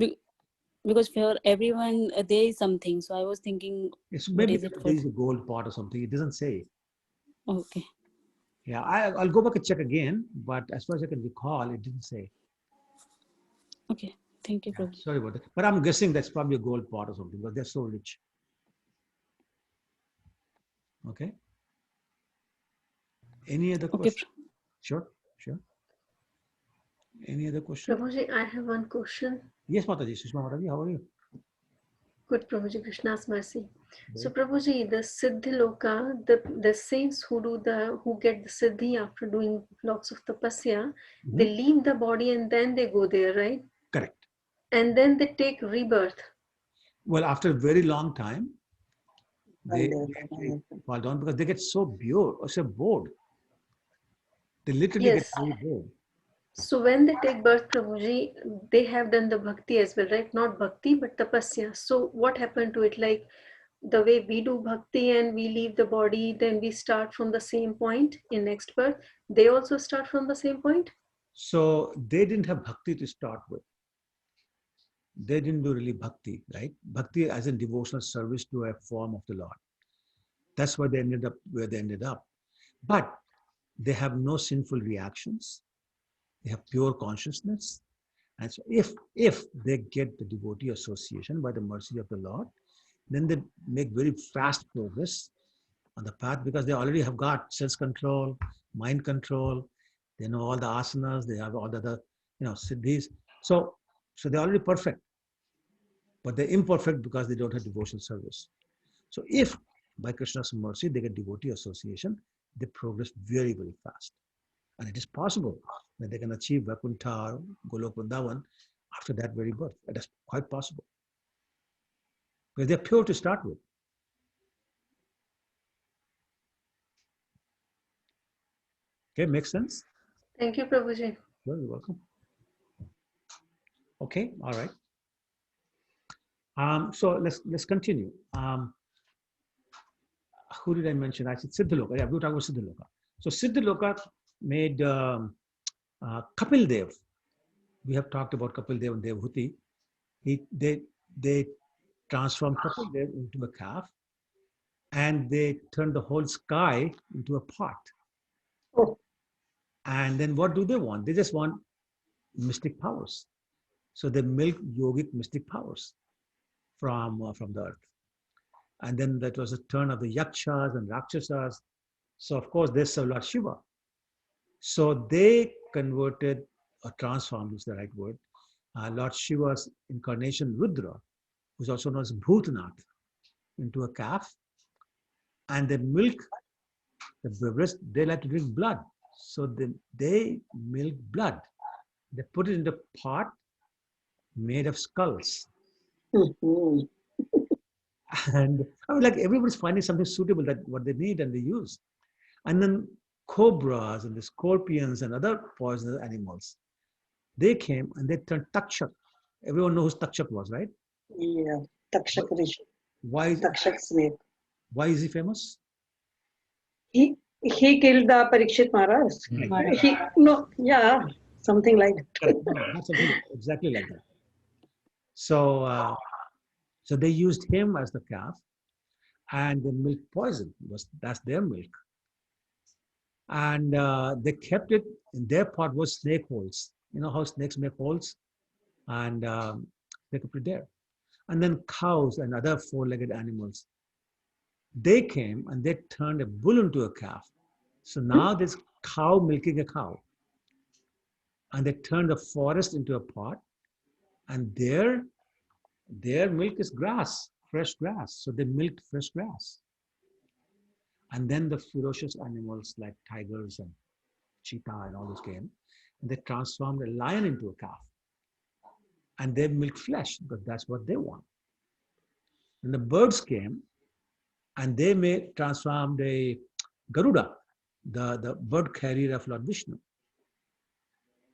S18: Because for everyone there is something, so I was thinking,
S1: it's
S18: what
S1: maybe
S18: is it for?
S1: There is a gold pot or something. It doesn't say.
S18: Okay.
S1: Yeah, I'll go back and check again, but as far as I can recall, it didn't say.
S18: Okay, thank you, Prabhu.
S1: Sorry about that, but I'm guessing that's probably a gold pot or something because they're so rich. Okay. Any other question? Sure. Any other question?
S16: Prabhuji, I have one question.
S1: Yes, Mataji. Sushma Mataji, how are you?
S16: Good, Prabhuji, Krishna's mercy. So, Prabhuji, the Siddhi Loka, the saints who get the Siddhi after doing lots of tapasya, they leave the body and then they go there, right?
S1: Correct.
S16: And then they take rebirth.
S1: Well, after a very long time, they fall down because they get so bored. They literally get very bored.
S16: So when they take birth, Prabhuji, they have done the bhakti as well, right? Not bhakti, but tapasya. So what happened to it? Like the way we do bhakti and we leave the body, then we start from the same point in next birth. They also start from the same point?
S1: So they didn't have bhakti to start with. They didn't do really bhakti, right? Bhakti as in devotional service to a form of the Lord. That's why they ended up where they ended up. But they have no sinful reactions. They have pure consciousness. And so if they get the devotee association by the mercy of the Lord, then they make very fast progress on the path, because they already have got self-control, mind control, they know all the asanas, they have all the other, siddhis. So they're already perfect, but they're imperfect because they don't have devotional service. So if by Krishna's mercy they get devotee association, they progress very, very fast. And it is possible that they can achieve Vaikuntha, Golok Vrindavan after that very birth. It is quite possible. Because they're pure to start with. Okay, makes sense?
S16: Thank you, Prabhuji.
S1: You're welcome. Okay, all right. So let's continue. Who did I mention? I said Siddhaloka. Yeah, we were talking about Siddhaloka. So Siddhaloka made Kapil Dev. We have talked about Kapil Dev and Devhuti. They transformed Kapil Dev into a calf, and they turned the whole sky into a pot.
S4: Oh.
S1: And then what do they want? They just want mystic powers. So they milk yogic mystic powers from the earth. And then that was a turn of the yakshas and rakshasas. So of course they serve Lord Shiva. So they converted or transformed, is the right word, Lord Shiva's incarnation Rudra, who's also known as Bhutanath, into a calf. And they milk the beverage. They like to drink blood. So they milk blood. They put it in the pot made of skulls.
S4: Mhm.
S1: And I mean, like everybody's finding something suitable that what they need and they use. And then cobras and the scorpions and other poisonous animals, they came and they turned Takshak. Everyone knows who Takshak was, right?
S4: Yeah, Takshak Rishi.
S1: Why?
S4: Takshak snake.
S1: Why is he famous?
S4: He killed the Parikshit Maharaj. Something like that.
S1: Correct. No, not something exactly like that. So so they used him as the calf, and the milk poison that's their milk. And they kept it in their pot was snake holes. You know how snakes make holes, and they kept it there. And then cows and other four-legged animals, they came and they turned a bull into a calf. So now there's cow milking a cow. And they turned the forest into a pot, and their milk is grass, fresh grass. So they milked fresh grass. And then the ferocious animals like tigers and cheetah and all those came, and they transformed a lion into a calf. And they milked flesh because that's what they want. And the birds came, and they transformed a Garuda, the bird carrier of Lord Vishnu,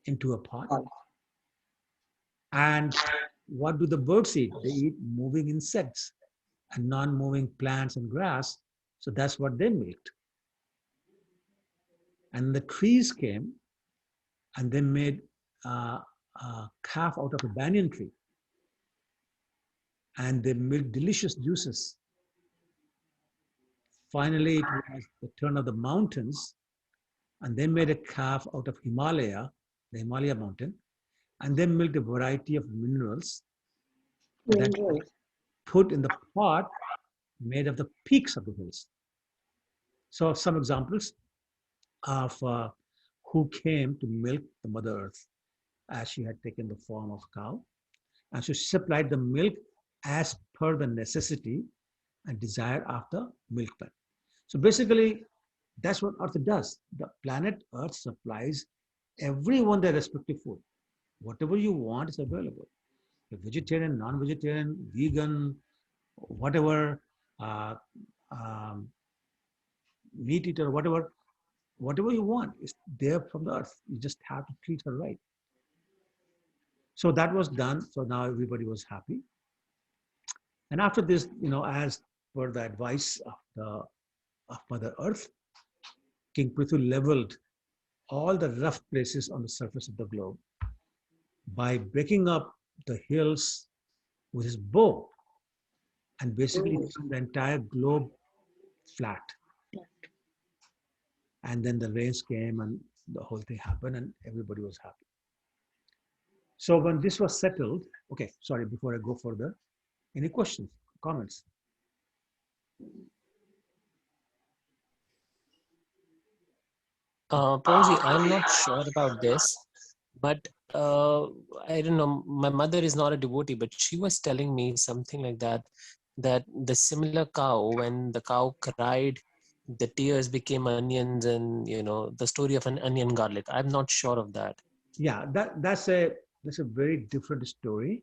S1: into a pot. And what do the birds eat? They eat moving insects and non-moving plants and grass. So that's what they milked. And the trees came and they made a calf out of a banyan tree. And they milked delicious juices. Finally, it was the turn of the mountains, and they made a calf out of Himalaya, the Himalaya mountain, and they milked a variety of minerals that were put in the pot made of the peaks of the hills. So some examples of who came to milk the Mother Earth as she had taken the form of cow. And so she supplied the milk as per the necessity and desire of the milkman. So basically, that's what Earth does. The planet Earth supplies everyone their respective food. Whatever you want is available. You're vegetarian, non-vegetarian, vegan, whatever, meat eater, whatever you want is there from the earth. You just have to treat her right. So that was done. So now everybody was happy. And after this, as per the advice of Mother Earth, King Prithu leveled all the rough places on the surface of the globe by breaking up the hills with his bow and basically turned the entire globe flat. And then the rains came and the whole thing happened and everybody was happy. So when this was settled, okay, sorry, before I go further, any questions, comments?
S17: Prabhuji, I'm not sure about this, but I don't know. My mother is not a devotee, but she was telling me something like that, that the similar cow, when the cow cried, the tears became onions, and the story of an onion garlic. I'm not sure of that.
S1: Yeah, that's a very different story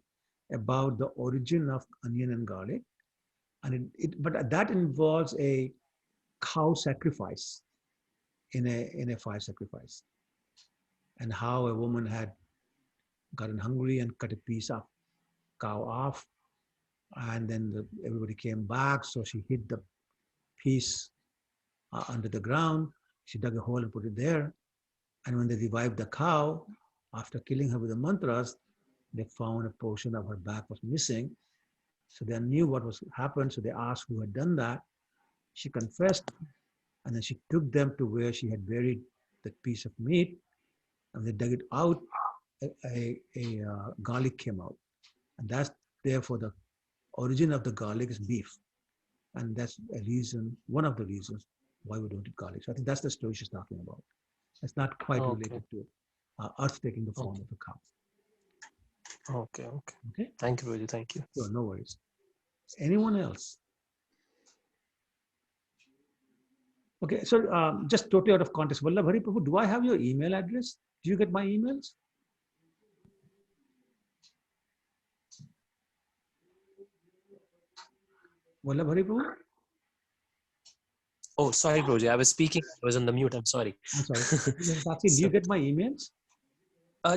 S1: about the origin of onion and garlic, and but that involves a cow sacrifice in a fire sacrifice, and how a woman had gotten hungry and cut a piece of cow off, and then everybody came back, so she hid the piece under the ground. She dug a hole and put it there, and when they revived the cow after killing her with the mantras, they found a portion of her back was missing. So they knew what was happened. So they asked who had done that. She confessed, and then she took them to where she had buried that piece of meat, and they dug it out. A garlic came out, and that's therefore the origin of the garlic is beef, and that's a reason, one of the reasons why we don't eat garlic. So I think that's the story she's talking about. It's not quite related to earth taking the form of a cow.
S17: Okay. Thank you, Prabhuji. Thank you.
S1: Sure, no worries. Anyone else? Okay, so just totally out of context, Vallabhari Prabhu, do I have your email address? Do you get my emails? Vallabhari Prabhu?
S17: Oh, sorry, Prabhuji. I was speaking. I was on the mute. I'm sorry.
S1: I'm sorry. Do you get my emails?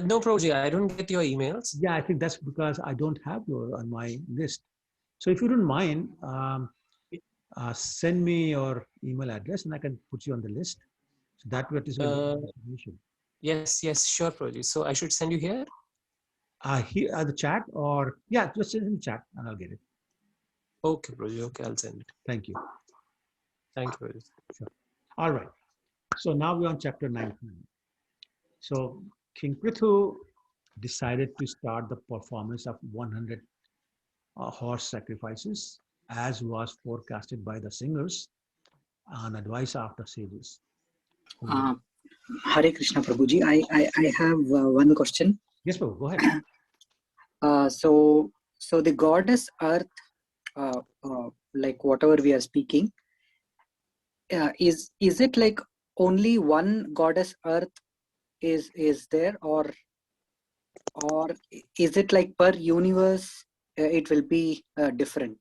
S17: No, Prabhuji. I don't get your emails.
S1: Yeah, I think that's because I don't have your on my list. So if you don't mind, send me your email address and I can put you on the list. So that way it is information.
S17: Yes, sure, Prabhuji. So I should send you here?
S1: Here at the chat, or yeah, just send in the chat and I'll get it.
S17: Okay, Prabhuji. Okay, I'll send it.
S1: Thank you.
S17: Thank you, Prabhuji.
S1: Sure. All right. So now we're on chapter 19. So King Prithu decided to start the performance of 100 horse sacrifices, as was forecasted by the singers on advice of the sages.
S19: Hare Krishna Prabhuji, I have one question.
S1: Yes, Prabhu, go ahead.
S19: So the goddess Earth, like whatever we are speaking, is it like only one goddess Earth is there, or is it like per universe it will be different?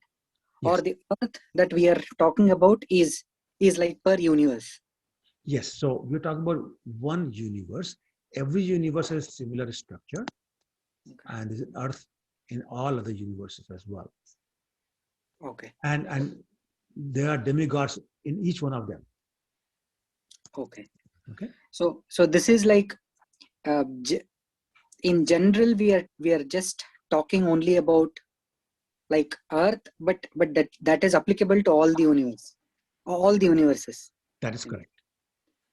S19: Yes. Or the Earth that we are talking about is like per universe?
S1: Yes, so we're talking about one universe. Every universe has similar structure, and there's an Earth in all other universes as well.
S19: Okay.
S1: And there are demigods in each one of them.
S19: Okay.
S1: Okay.
S19: So this is like in general we are just talking only about like Earth, but that is applicable to all the universe, all the universes.
S1: That is correct.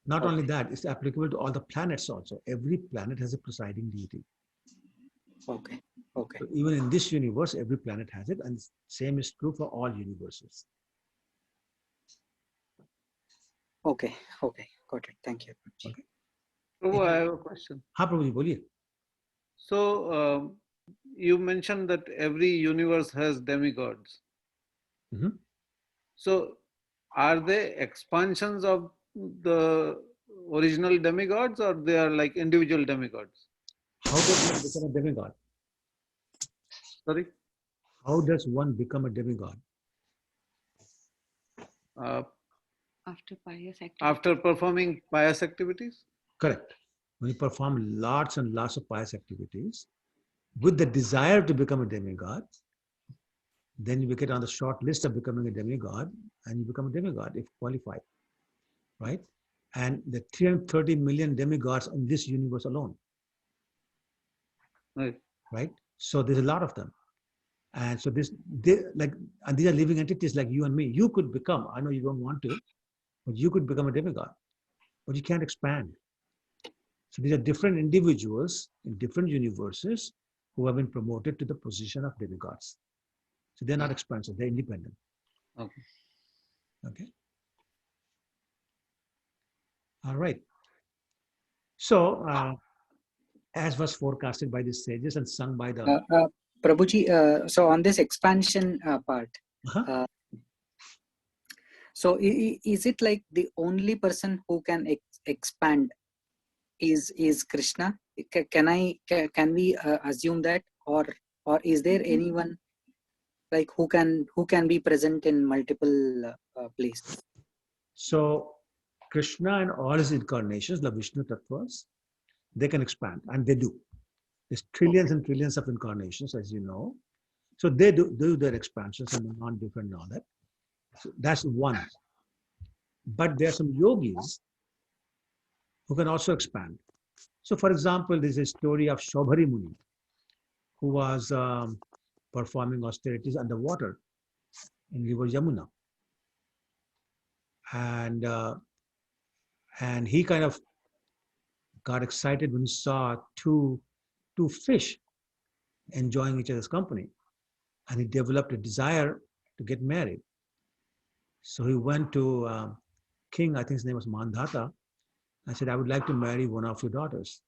S1: Not only that, it's applicable to all the planets also. Every planet has a presiding deity.
S19: Okay.
S1: So even in this universe, every planet has it, and same is true for all universes.
S19: Okay, got it. Thank you.
S1: Okay.
S15: Prabhu, I have a question.
S1: हाँ प्रभु जी बोलिए.
S15: So you mentioned that every universe has demigods.
S1: Mm-hmm.
S15: So are they expansions of the original demigods, or they are like individual demigods?
S1: How does one become a demigod?
S15: Sorry?
S1: How does one become a demigod?
S10: After pious activities.
S15: After performing pious activities?
S1: Correct. When you perform lots and lots of pious activities with the desire to become a demigod, then you get on the short list of becoming a demigod, and you become a demigod if qualified, right? And the 330 million demigods in this universe alone. Right? So there's a lot of them. And so and these are living entities like you and me. You could become, I know you don't want to, but you could become a demigod, but you can't expand. So these are different individuals in different universes who have been promoted to the position of demigods. So they're not expansive, they're independent.
S15: Okay.
S1: Okay. All right. So as was forecasted by the sages and sung by the
S19: Prabhuji, so on this expansion part, so is it like the only person who can expand is Krishna? Can we assume that, or is there anyone like who can be present in multiple places?
S1: So Krishna and all his incarnations, the Vishnu Tattvas, they can expand, and they do. There's trillions and trillions of incarnations, as you know. So they do their expansions and non-different and all that. So that's one. But there are some yogis who can also expand. So for example, there's a story of Shobhari Muni, who was performing austerities underwater in river Yamuna. And he kind of got excited when he saw two fish enjoying each other's company. And he developed a desire to get married. So he went to King, I think his name was Mandhata. I said, I would like to marry one of your daughters.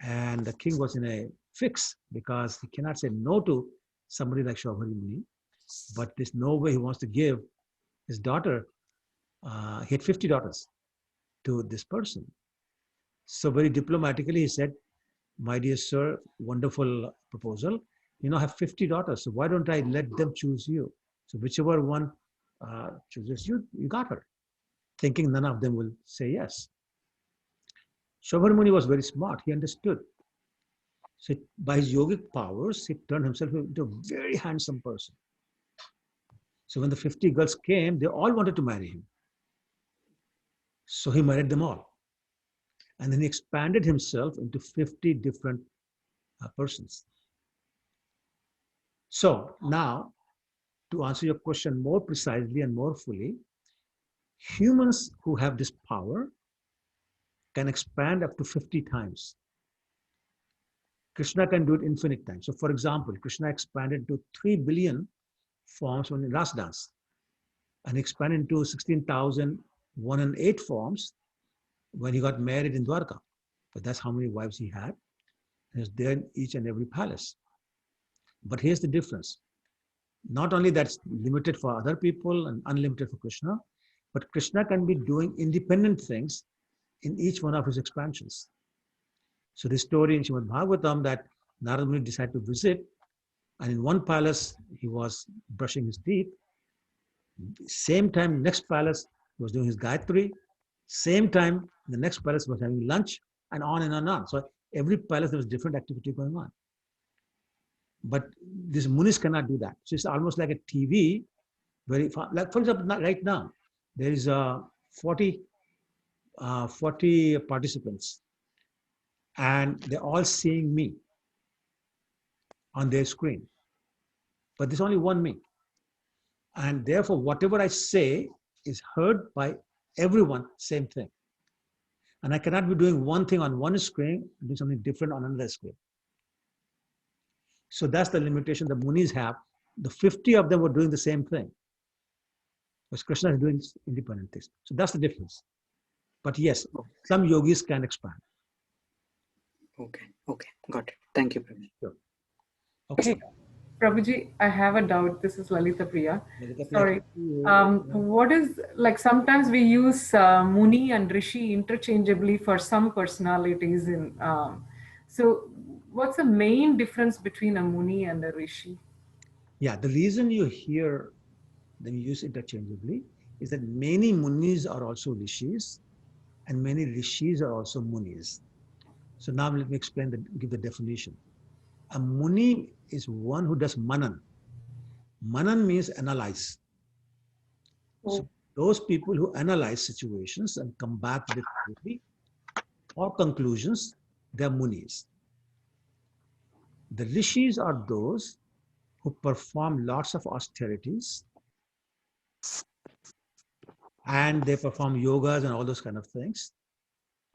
S1: And the king was in a fix because he cannot say no to somebody like Shobhari Muni. But there's no way he wants to give his daughter. He had 50 daughters to this person. So very diplomatically, he said, my dear sir, wonderful proposal. You know, I have 50 daughters. So why don't I let them choose you? So whichever one chooses you, you got her. Thinking none of them will say yes. Shobhari Muni was very smart. He understood. So by his yogic powers, he turned himself into a very handsome person. So when the 50 girls came, they all wanted to marry him. So he married them all. And then he expanded himself into 50 different persons. So now, to answer your question more precisely and more fully, humans who have this power can expand up to 50 times. Krishna can do it infinite times. So for example, Krishna expanded to 3 billion forms when in Ras dance, and expanded into 16,108 forms when he got married in Dwarka. But that's how many wives he had. He was there in each and every palace. But here's the difference. Not only that's limited for other people and unlimited for Krishna, but Krishna can be doing independent things in each one of his expansions. So the story in Srimad Bhagavatam that Narada Muni decided to visit, and in one palace he was brushing his teeth. Same time, next palace he was doing his Gayatri. Same time, the next palace was having lunch, and on and on and on. So every palace there was different activity going on. But these munis cannot do that. So it's almost like a TV. Very far. Like for example, right now there is 40 participants, and they're all seeing me on their screen. But there's only one me. And therefore, whatever I say is heard by everyone, same thing. And I cannot be doing one thing on one screen and do something different on another screen. So that's the limitation the munis have. The 50 of them were doing the same thing. Because Krishna is doing independent things. So that's the difference. But yes, some yogis can expand.
S19: Okay, got it. Thank you, Prabhuji.
S1: Sure. Okay.
S20: Prabhuji, I have a doubt. This is Lalita Priya.
S1: Lalita Priya.
S20: Sorry. What is, like sometimes we use Muni and Rishi interchangeably for some personalities in, so what's the main difference between a Muni and a Rishi?
S1: Yeah, the reason you hear them use interchangeably is that many Munis are also Rishis and many Rishis are also Munis. So now let me explain, give the definition. A Muni is one who does Manan. Manan means analyze. So those people who analyze situations and come back with theory or conclusions, they're Munis. The Rishis are those who perform lots of austerities and they perform yogas and all those kind of things.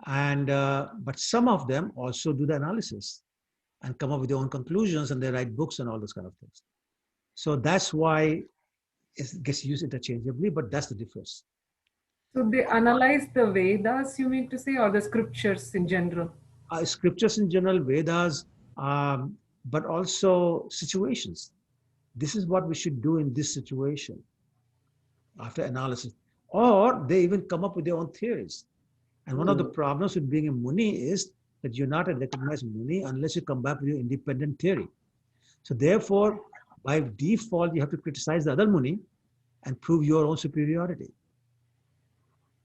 S1: And but some of them also do the analysis and come up with their own conclusions, and they write books and all those kind of things. So that's why it gets used interchangeably, but that's the difference.
S20: So they analyze the Vedas, you mean to say, or the scriptures in general?
S1: Scriptures in general, Vedas, but also situations. This is what we should do in this situation after analysis. Or they even come up with their own theories. And one of the problems with being a Muni is that you're not a recognized Muni unless you come back with your independent theory. So therefore, by default, you have to criticize the other Muni and prove your own superiority.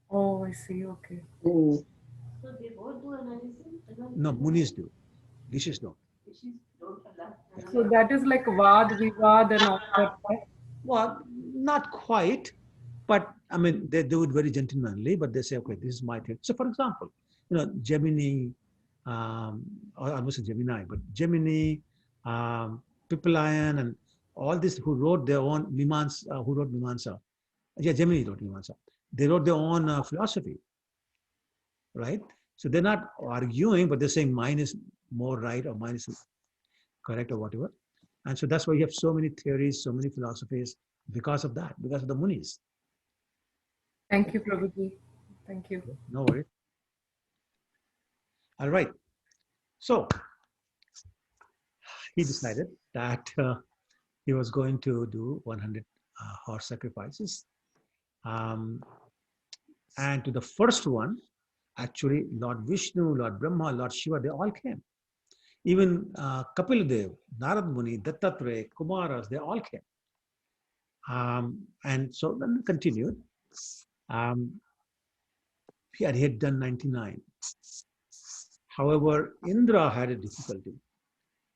S20: Oh, I see. Okay.
S12: So they both do analysis?
S1: No, Munis do. Rishis don't.
S12: Rishis don't allow.
S20: So that is like Vad, Vivad, and all that.
S1: Well, not quite, but I mean, they do it very gentlemanly, but they say, okay, this is my thing. So for example, Gemini, or I must say Gemini, but Gemini, Pipalayan, and all this who wrote their own Mimamsa. Yeah, Gemini wrote Mimamsa. They wrote their own philosophy, right? So they're not arguing, but they're saying mine is more right or mine is correct or whatever. And so that's why you have so many theories, so many philosophies because of that, because of the Munis.
S20: Thank you, Prabhuji. Thank you.
S1: No worries. All right. So he decided that he was going to do 100 horse sacrifices. And to the first one, actually, Lord Vishnu, Lord Brahma, Lord Shiva, they all came. Even Kapil Dev, Narad Muni, Dattatreya, Kumaras, they all came. And so then we continued. He had done 99. However, Indra had a difficulty.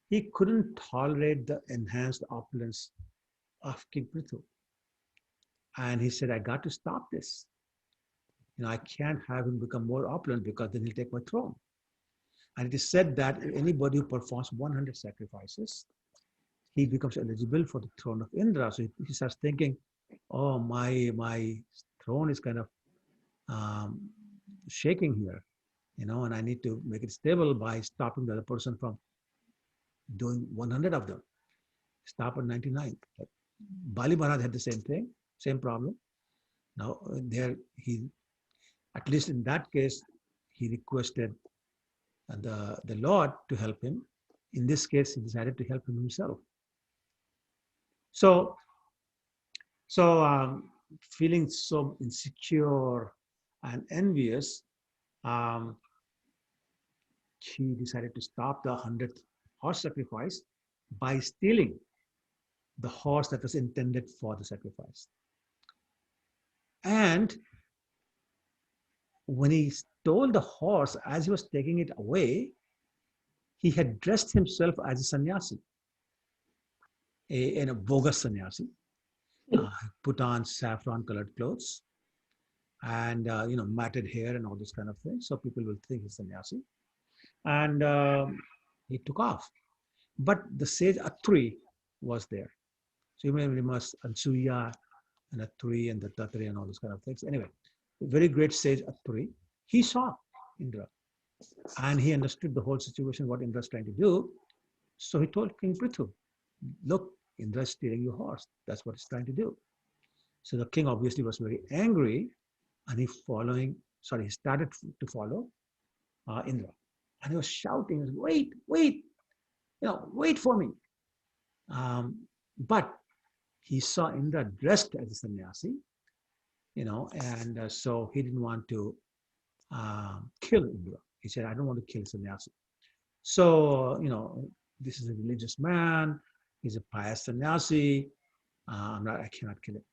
S1: He couldn't tolerate the enhanced opulence of King Prithu. And he said, I got to stop this. I can't have him become more opulent because then he'll take my throne. And it is said that if anybody who performs 100 sacrifices, he becomes eligible for the throne of Indra. So he starts thinking, oh, my throne is kind of shaking here, and I need to make it stable by stopping the other person from doing 100 of them. Stop at 99. Bali Maharaj had the same thing, same problem. Now there he, at least in that case, he requested the Lord to help him. In this case, he decided to help him himself. So feeling so insecure and envious, he decided to stop the 100th horse sacrifice by stealing the horse that was intended for the sacrifice. And when he stole the horse, as he was taking it away, he had dressed himself as a sannyasi, a bogus sannyasi, put on saffron-colored clothes, and matted hair and all this kind of thing. So people will think he's sannyasi, and he took off. But the sage Atri was there. So you may remember Ansuya and Atri and the Tatri and all those kind of things. Anyway, very great sage Atri. He saw Indra and he understood the whole situation, what Indra is trying to do. So he told King Prithu, look, Indra is stealing your horse. That's what he's trying to do. So the king obviously was very angry and he started to follow Indra. And he was shouting, wait, wait for me. But he saw Indra dressed as a sannyasi, and so he didn't want to kill Indra. He said, I don't want to kill sannyasi. So, this is a religious man. He's a pious sannyasi. I cannot kill him.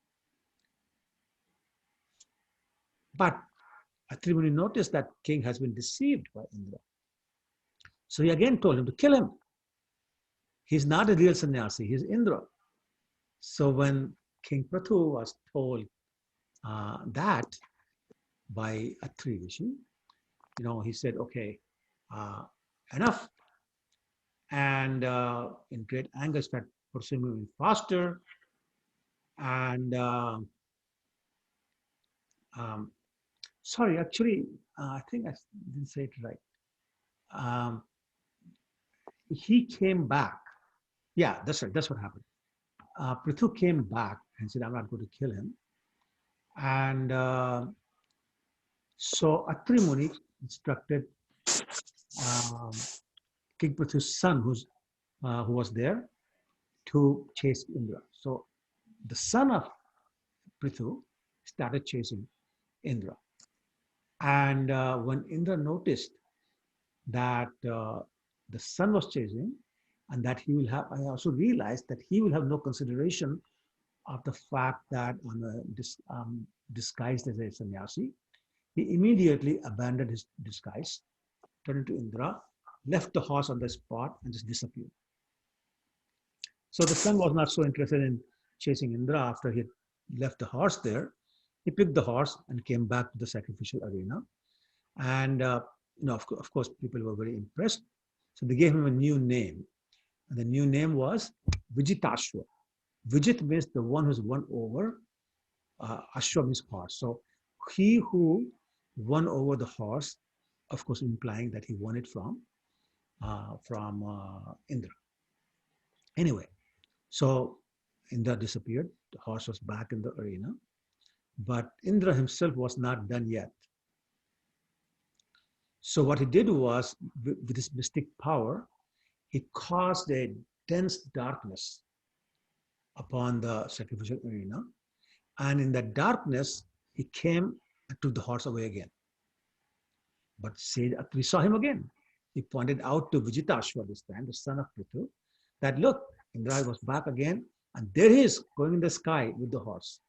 S1: But Atri Muni noticed that king has been deceived by Indra. So he again told him to kill him. He's not a real sannyasi, he's Indra. So when King Prithu was told that by Atri Rishi, he said, okay, enough. And in great anger, started pursuing him faster. And Sorry, actually, I think I didn't say it right. He came back. Yeah, that's right. That's what happened. Prithu came back and said, I'm not going to kill him. And so Atri Muni instructed King Prithu's son, who was there, to chase Indra. So the son of Prithu started chasing Indra. And when Indra noticed that the son was chasing, and that he will have, I also realized that he will have no consideration of the fact that disguised as a sannyasi, he immediately abandoned his disguise, turned into Indra, left the horse on the spot, and just disappeared. So the son was not so interested in chasing Indra after he had left the horse there. He picked the horse and came back to the sacrificial arena. And of course, people were very impressed. So they gave him a new name. And the new name was Vijitashwa. Vijit means the one who's won over. Ashwa means horse. So he who won over the horse, of course, implying that he won it from Indra. Anyway, so Indra disappeared. The horse was back in the arena. But Indra himself was not done yet. So what he did was, with his mystic power, he caused a dense darkness upon the sacrificial arena. And in that darkness, he came and took the horse away again. But we saw him again. He pointed out to Vijitashwa this time, the son of Prithu, that look, Indra was back again, and there he is going in the sky with the horse.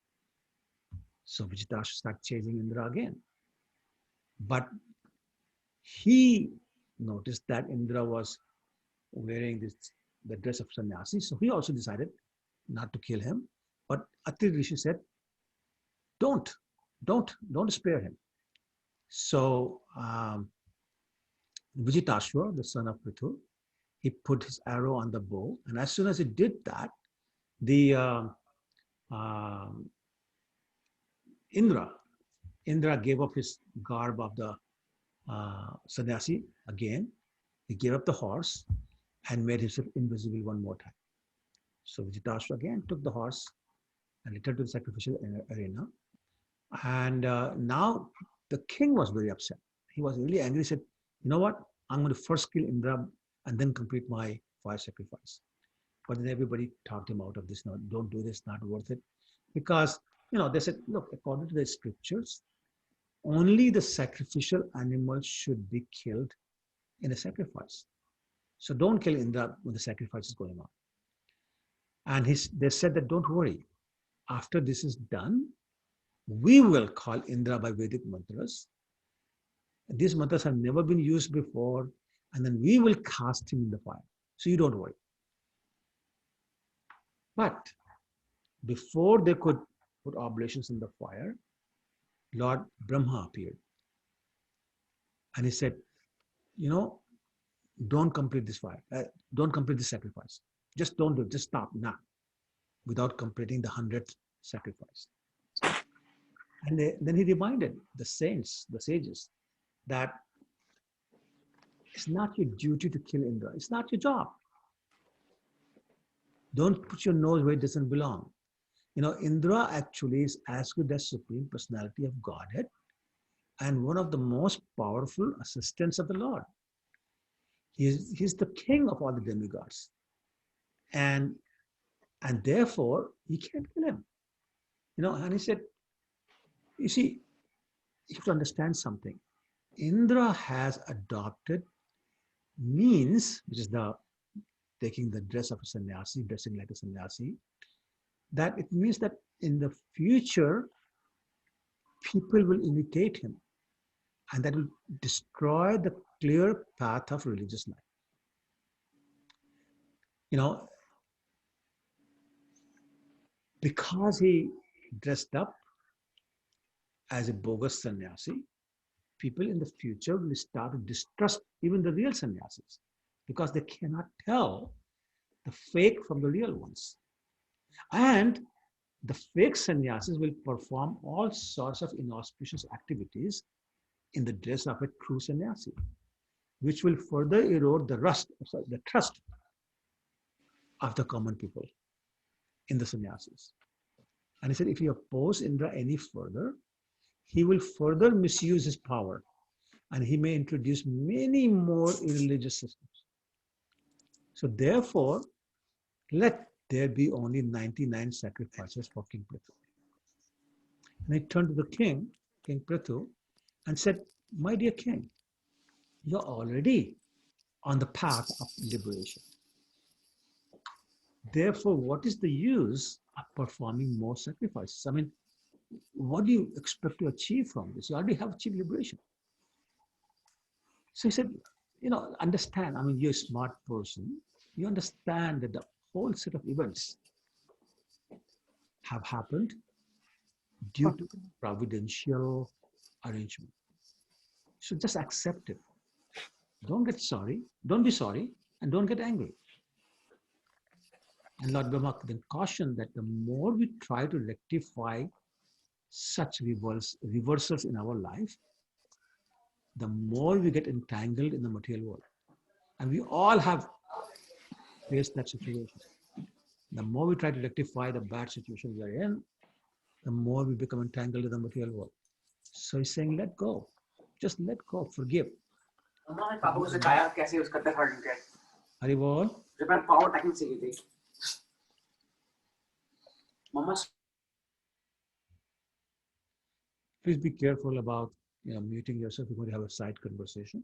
S1: So Vijitashwa started chasing Indra again. But he noticed that Indra was wearing the dress of sannyasi, so he also decided not to kill him. But Atri Rishi said, don't spare him. So Vijitashwa, the son of Prithu, he put his arrow on the bow, and as soon as he did that, the Indra gave up his garb of the sannyasi again. He gave up the horse and made himself invisible one more time. So Vijitashwa again took the horse and returned to the sacrificial arena. And now the king was very upset. He was really angry. He said, you know what? I'm going to first kill Indra and then complete my fire sacrifice. But then everybody talked him out of this. No, don't do this, not worth it. Because, they said, look, according to the scriptures, only the sacrificial animal should be killed in a sacrifice. So don't kill Indra when the sacrifice is going on. And they said that don't worry. After this is done, we will call Indra by Vedic mantras. These mantras have never been used before, and then we will cast him in the fire. So you don't worry. But before they could put oblations in the fire, Lord Brahma appeared. And he said, don't complete this fire. Don't complete this sacrifice. Just don't do it. Just stop now without completing the 100th sacrifice. And then he reminded the saints, the sages, that it's not your duty to kill Indra. It's not your job. Don't put your nose where it doesn't belong. Indra actually is as good as Supreme Personality of Godhead and one of the most powerful assistants of the Lord. He's the king of all the demigods. And therefore, you can't kill him. And he said, you see, you have to understand something. Indra has adopted means, which is taking the dress of a sannyasi, dressing like a sannyasi, that it means that in the future, people will imitate him. And that will destroy the clear path of religious life. Because he dressed up as a bogus sannyasi, people in the future will start to distrust even the real sannyasis because they cannot tell the fake from the real ones. And the fake sannyasis will perform all sorts of inauspicious activities in the dress of a true sannyasi, which will further erode the trust of the common people in the sannyasis. And he said, if you oppose Indra any further, he will further misuse his power, and he may introduce many more irreligious systems. So therefore, let there be only 99 sacrifices for King Prithu. And he turned to the king, King Prithu, and said, my dear king, you're already on the path of liberation. Therefore, what is the use of performing more sacrifices? I mean, what do you expect to achieve from this? You already have achieved liberation. So he said, understand, I mean, you're a smart person. You understand that the whole set of events have happened due to providential arrangement. So just accept it. Don't get sorry. Don't be sorry, and don't get angry. And Lord Brahma then cautioned that the more we try to rectify such reversals in our life, the more we get entangled in the material world. And we all have faced that situation. The more we try to rectify the bad situation we are in, the more we become entangled in the material world. So he's saying, let go. Just let go. Forgive. Hari bol. Please be careful about muting yourself. You're going to have a side conversation.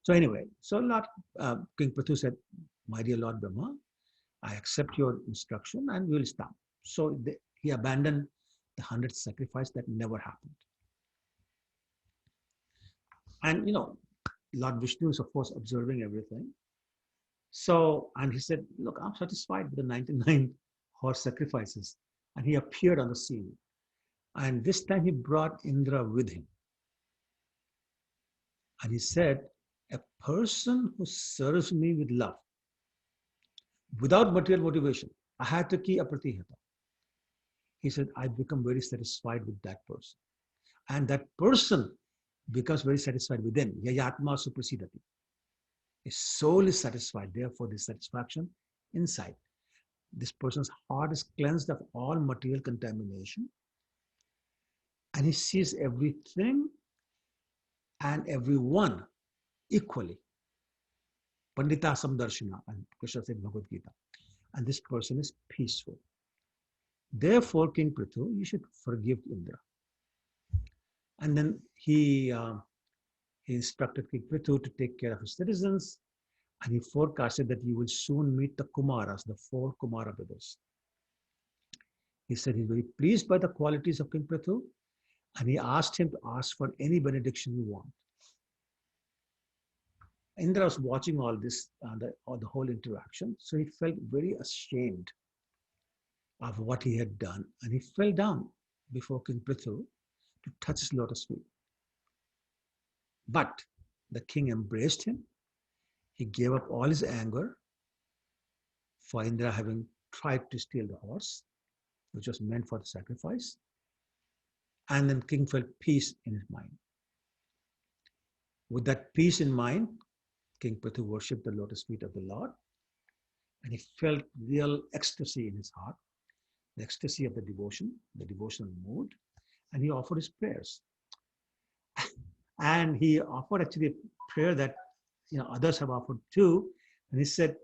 S1: So anyway, King Prithu said, my dear Lord Brahma, I accept your instruction and we will stop. So he abandoned the 100th sacrifice that never happened. And Lord Vishnu is of course observing everything. So, and he said, look, I'm satisfied with the 99 horse sacrifices. And he appeared on the scene. And this time he brought Indra with him. And he said, a person who serves me with love, without material motivation, ahataki apratihata. He said, I become very satisfied with that person. And that person becomes very satisfied within. Yayatma suprasidati. His soul is satisfied. Therefore, this satisfaction inside. This person's heart is cleansed of all material contamination. And he sees everything and everyone equally. Pandita samdarshana, and Krishna said Bhagavad Gita. And this person is peaceful. Therefore, King Prithu, you should forgive Indra. And then he instructed King Prithu to take care of his citizens, and he forecasted that you will soon meet the Kumaras, the 4 Kumara brothers. He said he's very pleased by the qualities of King Prithu, and he asked him to ask for any benediction you want. Indra was watching all this, the whole interaction, so he felt very ashamed of what he had done, and he fell down before King Prithu to touch his lotus feet. But the king embraced him. He gave up all his anger for Indra having tried to steal the horse, which was meant for the sacrifice. And then king felt peace in his mind. With that peace in mind, King Prithu worshipped the lotus feet of the Lord, and he felt real ecstasy in his heart, the ecstasy of the devotional mood, and he offered his prayers. And he offered actually a prayer that others have offered too, and he said,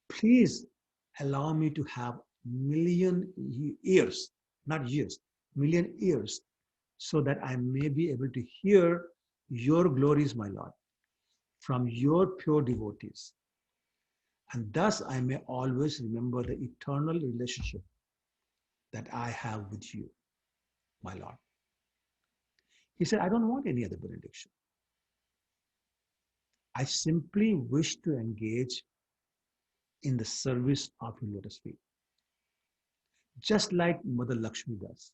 S1: please allow me to have million ears, not years, million ears, so that I may be able to hear your glories, my Lord, from your pure devotees. And thus I may always remember the eternal relationship that I have with you, my Lord. He said, I don't want any other benediction. I simply wish to engage in the service of your lotus feet, just like Mother Lakshmi does.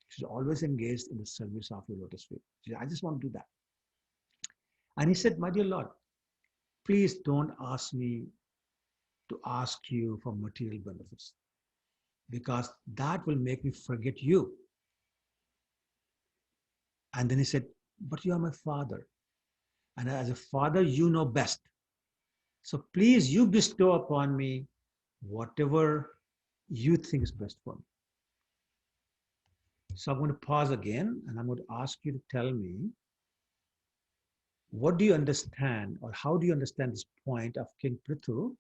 S1: She's always engaged in the service of your lotus feet. She said, I just want to do that. And he said, my dear Lord, please don't ask me to ask you for material benefits. because that will make me forget you. And then he said, but you are my father. And as a father, you know best. So please, you bestow upon me whatever you think is best for me. So I'm going to pause again, and I'm going to ask you to tell me, what do you understand, or how do you understand this point of King Prithu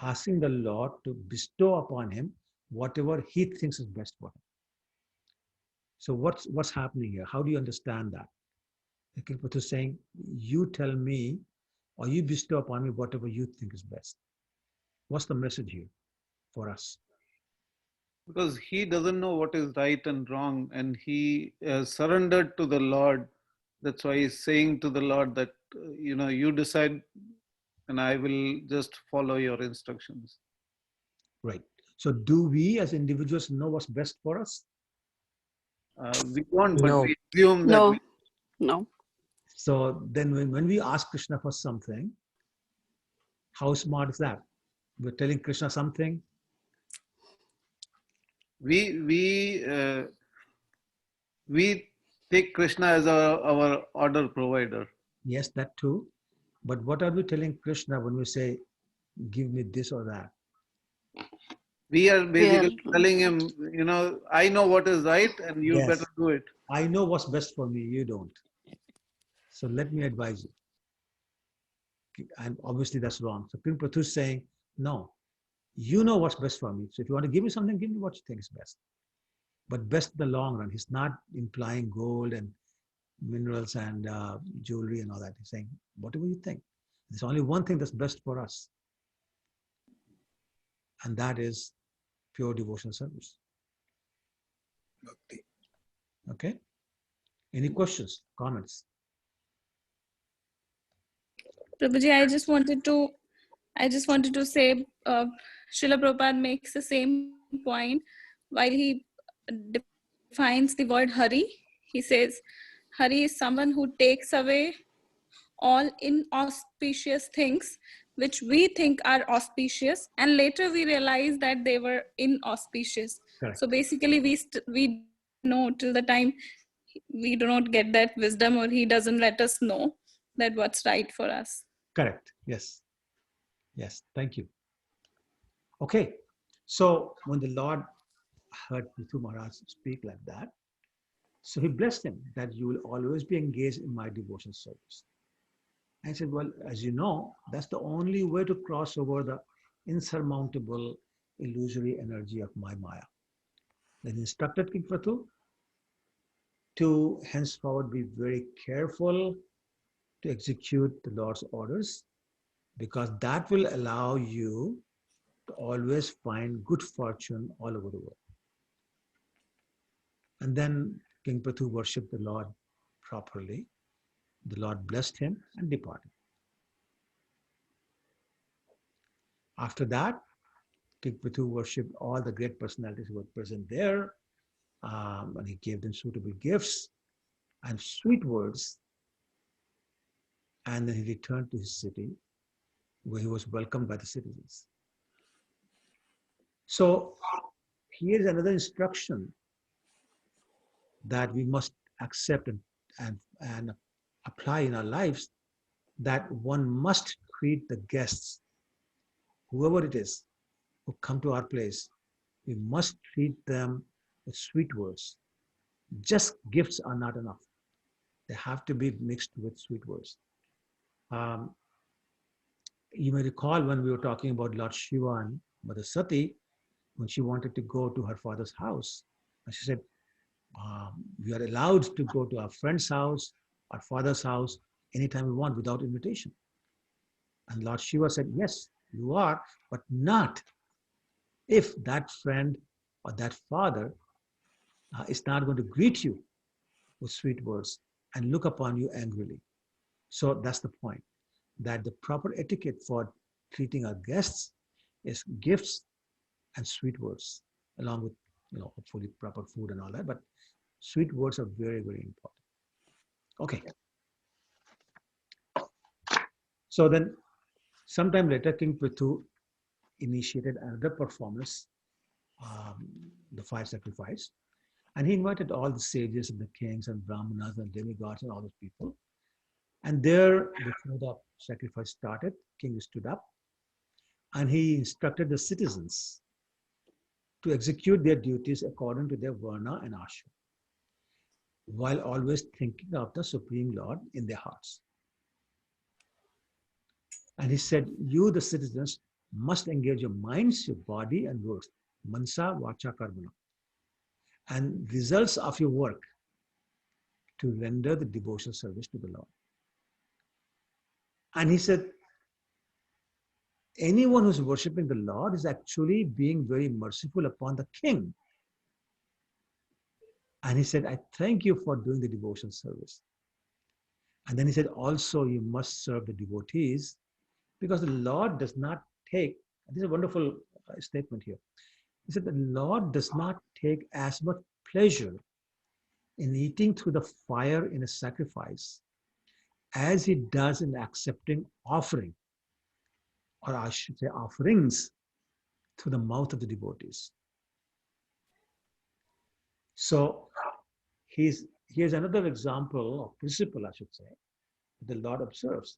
S1: asking the Lord to bestow upon him whatever he thinks is best for him? So what's happening here? How do you understand that? King Prithu is saying, you tell me, or you bestow upon me whatever you think is best. What's the message here for us?
S15: Because he doesn't know what is right and wrong, and he surrendered to the Lord. That's why he's saying to the Lord that, you decide and I will just follow your instructions.
S1: Right. So do we as individuals know what's best for us?
S15: We don't, but
S17: No.
S15: we assume that.
S6: No. No.
S1: So then when we ask Krishna for something, how smart is that? We're telling Krishna something.
S15: We take Krishna as our order provider.
S1: Yes, that too. But what are we telling Krishna when we say, give me this or that?
S15: We are basically telling him, I know what is right and you better do it.
S1: I know what's best for me, you don't. So let me advise you. And obviously that's wrong. So King Prithu is saying, no, you know what's best for me. So if you want to give me something, give me what you think is best. But best in the long run. He's not implying gold and minerals and jewelry and all that. He's saying, whatever you think. There's only one thing that's best for us. And that is pure devotional service. Okay? Any questions, comments?
S6: Prabhuji, I just wanted to say, Srila Prabhupada makes the same point while he defines the word Hari. He says, Hari is someone who takes away all inauspicious things which we think are auspicious, and later we realize that they were inauspicious.
S1: Correct.
S6: So basically we know till the time we do not get that wisdom, or he doesn't let us know that what's right for us.
S1: Correct. Yes. Yes. Thank you. Okay. So when the Lord heard Dhruva Maharaj speak like that, so he blessed him that you will always be engaged in my devotion service. And he said, well, as you know, that's the only way to cross over the insurmountable illusory energy of my Maya. Then he instructed King Prithu to henceforward be very careful to execute the Lord's orders, because that will allow you to always find good fortune all over the world. And then King Prithu worshipped the Lord properly. The Lord blessed him and departed. After that, King Prithu worshipped all the great personalities who were present there, and he gave them suitable gifts and sweet words. And then he returned to his city, where he was welcomed by the citizens. So here's another instruction that we must accept and apply in our lives, that one must treat the guests, whoever it is, who come to our place, we must treat them with sweet words. Just gifts are not enough. They have to be mixed with sweet words. You may recall when we were talking about Lord Shiva and Mother Sati, when she wanted to go to her father's house, and she said, we are allowed to go to our friend's house, our father's house, anytime we want without invitation. And Lord Shiva said, yes, you are, but not if that friend or that father is not going to greet you with sweet words and look upon you angrily. So that's the point, that the proper etiquette for treating our guests is gifts and sweet words, along with, hopefully proper food and all that. But sweet words are very, very important. Okay. So then, sometime later, King Prithu initiated another performance the fire sacrifice. And he invited all the sages and the kings and brahmanas and demigods and all those people. And there, before the sacrifice started, king stood up and he instructed the citizens to execute their duties according to their varna and ashram, while always thinking of the Supreme Lord in their hearts. And he said, you, the citizens, must engage your minds, your body, and works, mansa, vacha, karmana, and results of your work to render the devotional service to the Lord. And he said, anyone who's worshipping the Lord is actually being very merciful upon the king. And he said, I thank you for doing the devotional service. And then he said, also you must serve the devotees, because the Lord does not take, this is a wonderful statement here. He said, the Lord does not take as much pleasure in eating through the fire in a sacrifice as he does in accepting offering, or I should say offerings, through the mouth of the devotees. So here's another example or principle, I should say, the Lord observes.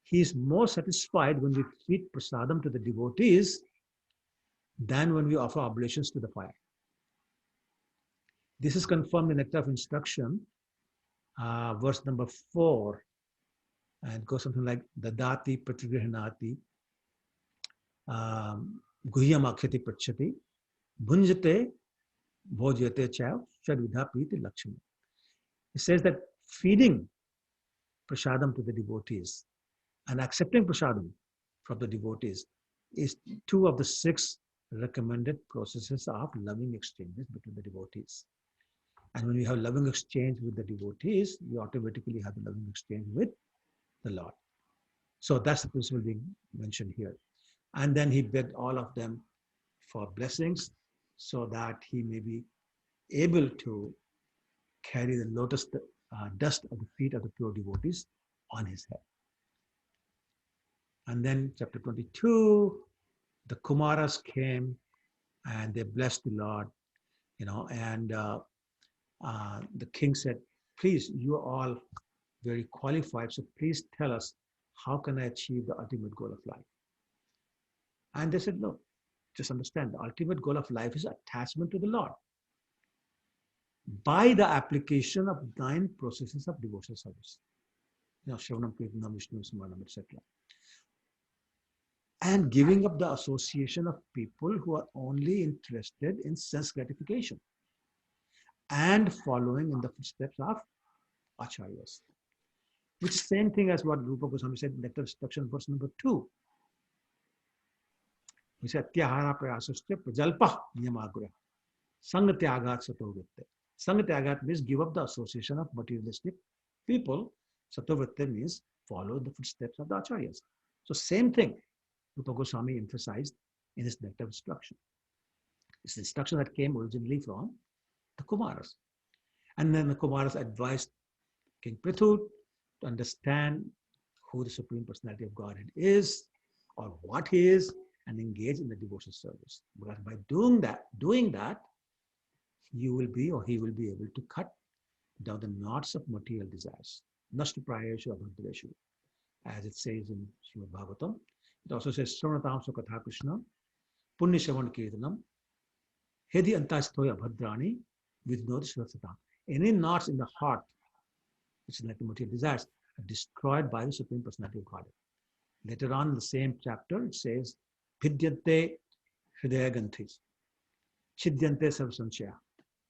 S1: He is more satisfied when we feed prasadam to the devotees than when we offer oblations to the fire. This is confirmed in Nectar of Instruction, verse number 4, and it goes something like Dadati Pratigrihanati Guhyam Akhyati Prachati Bhunjate Bhojyate Chav Shadvidha Priti Lakshmi. It says that feeding prasadam to the devotees and accepting prasadam from the devotees is 2 of the 6 recommended processes of loving exchanges between the devotees. And when you have loving exchange with the devotees, you automatically have the loving exchange with the Lord. So that's the principle being mentioned here. And then he begged all of them for blessings so that he may be able to carry the lotus dust of the feet of the pure devotees on his head. And then chapter 22, the Kumaras came and they blessed the Lord, and the king said, please, you are all very qualified, so please tell us, how can I achieve the ultimate goal of life? And they said, no, just understand, the ultimate goal of life is attachment to the Lord by the application of 9 processes of devotional service. Shravanam, Kirtanam, Vishnu, Smaranam, etc. And giving up the association of people who are only interested in sense gratification and following in the footsteps of acharyas. Which is the same thing as what Rupa Goswami said in Nectar of Instruction, verse number 2. He said, Tyahara prayasasya prajalpa niyamagra sanga tyagat satovritte. Sanga tyagat means give up the association of materialistic people. Satovritte means follow the footsteps of the acharyas. So same thing Rupa Goswami emphasized in his Nectar of Instruction. It's the instruction that came originally from the Kumaras. And then the Kumaras advised King Prithu to understand who the Supreme Personality of Godhead is, or what he is, and engage in the devotional service. Because by doing that, you will be, or he will be able to cut down the knots of material desires. Nashtu prayeshu abhadreshu, as it says in Srimad Bhagavatam. It also says, Sranatam Sukatha Krishna, Punya Shavan Kirtanam, Hedi Antastoya Bhadrani, with no Shrasatam. Any knots in the heart, which is like the material desires, are destroyed by the Supreme Personality of Godhead. Later on in the same chapter, it says, Vidyante Hridaya Ganthis, Chidyante Sarvasanchaya,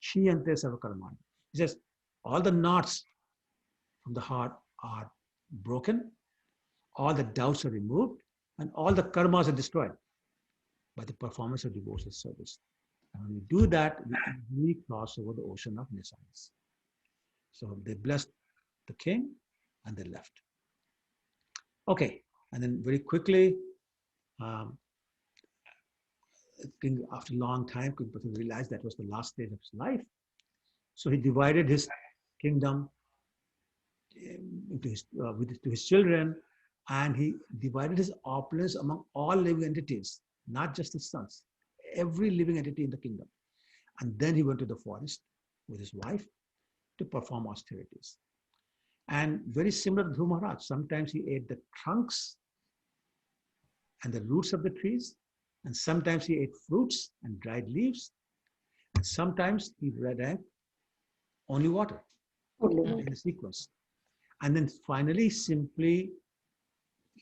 S1: Chiyante Sarvakarmani. He says, all the knots from the heart are broken, all the doubts are removed, and all the karmas are destroyed by the performance of devotional service. And when we do that, we cross over the ocean of nescience. So they blessed the king and they left. Okay, and then very quickly, after a long time, King Prithu realized that was the last stage of his life. So he divided his kingdom to his children, and he divided his opulence among all living entities, not just his sons. every living entity in the kingdom. And then he went to the forest with his wife to perform austerities. And very similar to Dhruva Maharaj, sometimes he ate the trunks and the roots of the trees, and sometimes he ate fruits and dried leaves, and sometimes he drank only water in a sequence. And then finally simply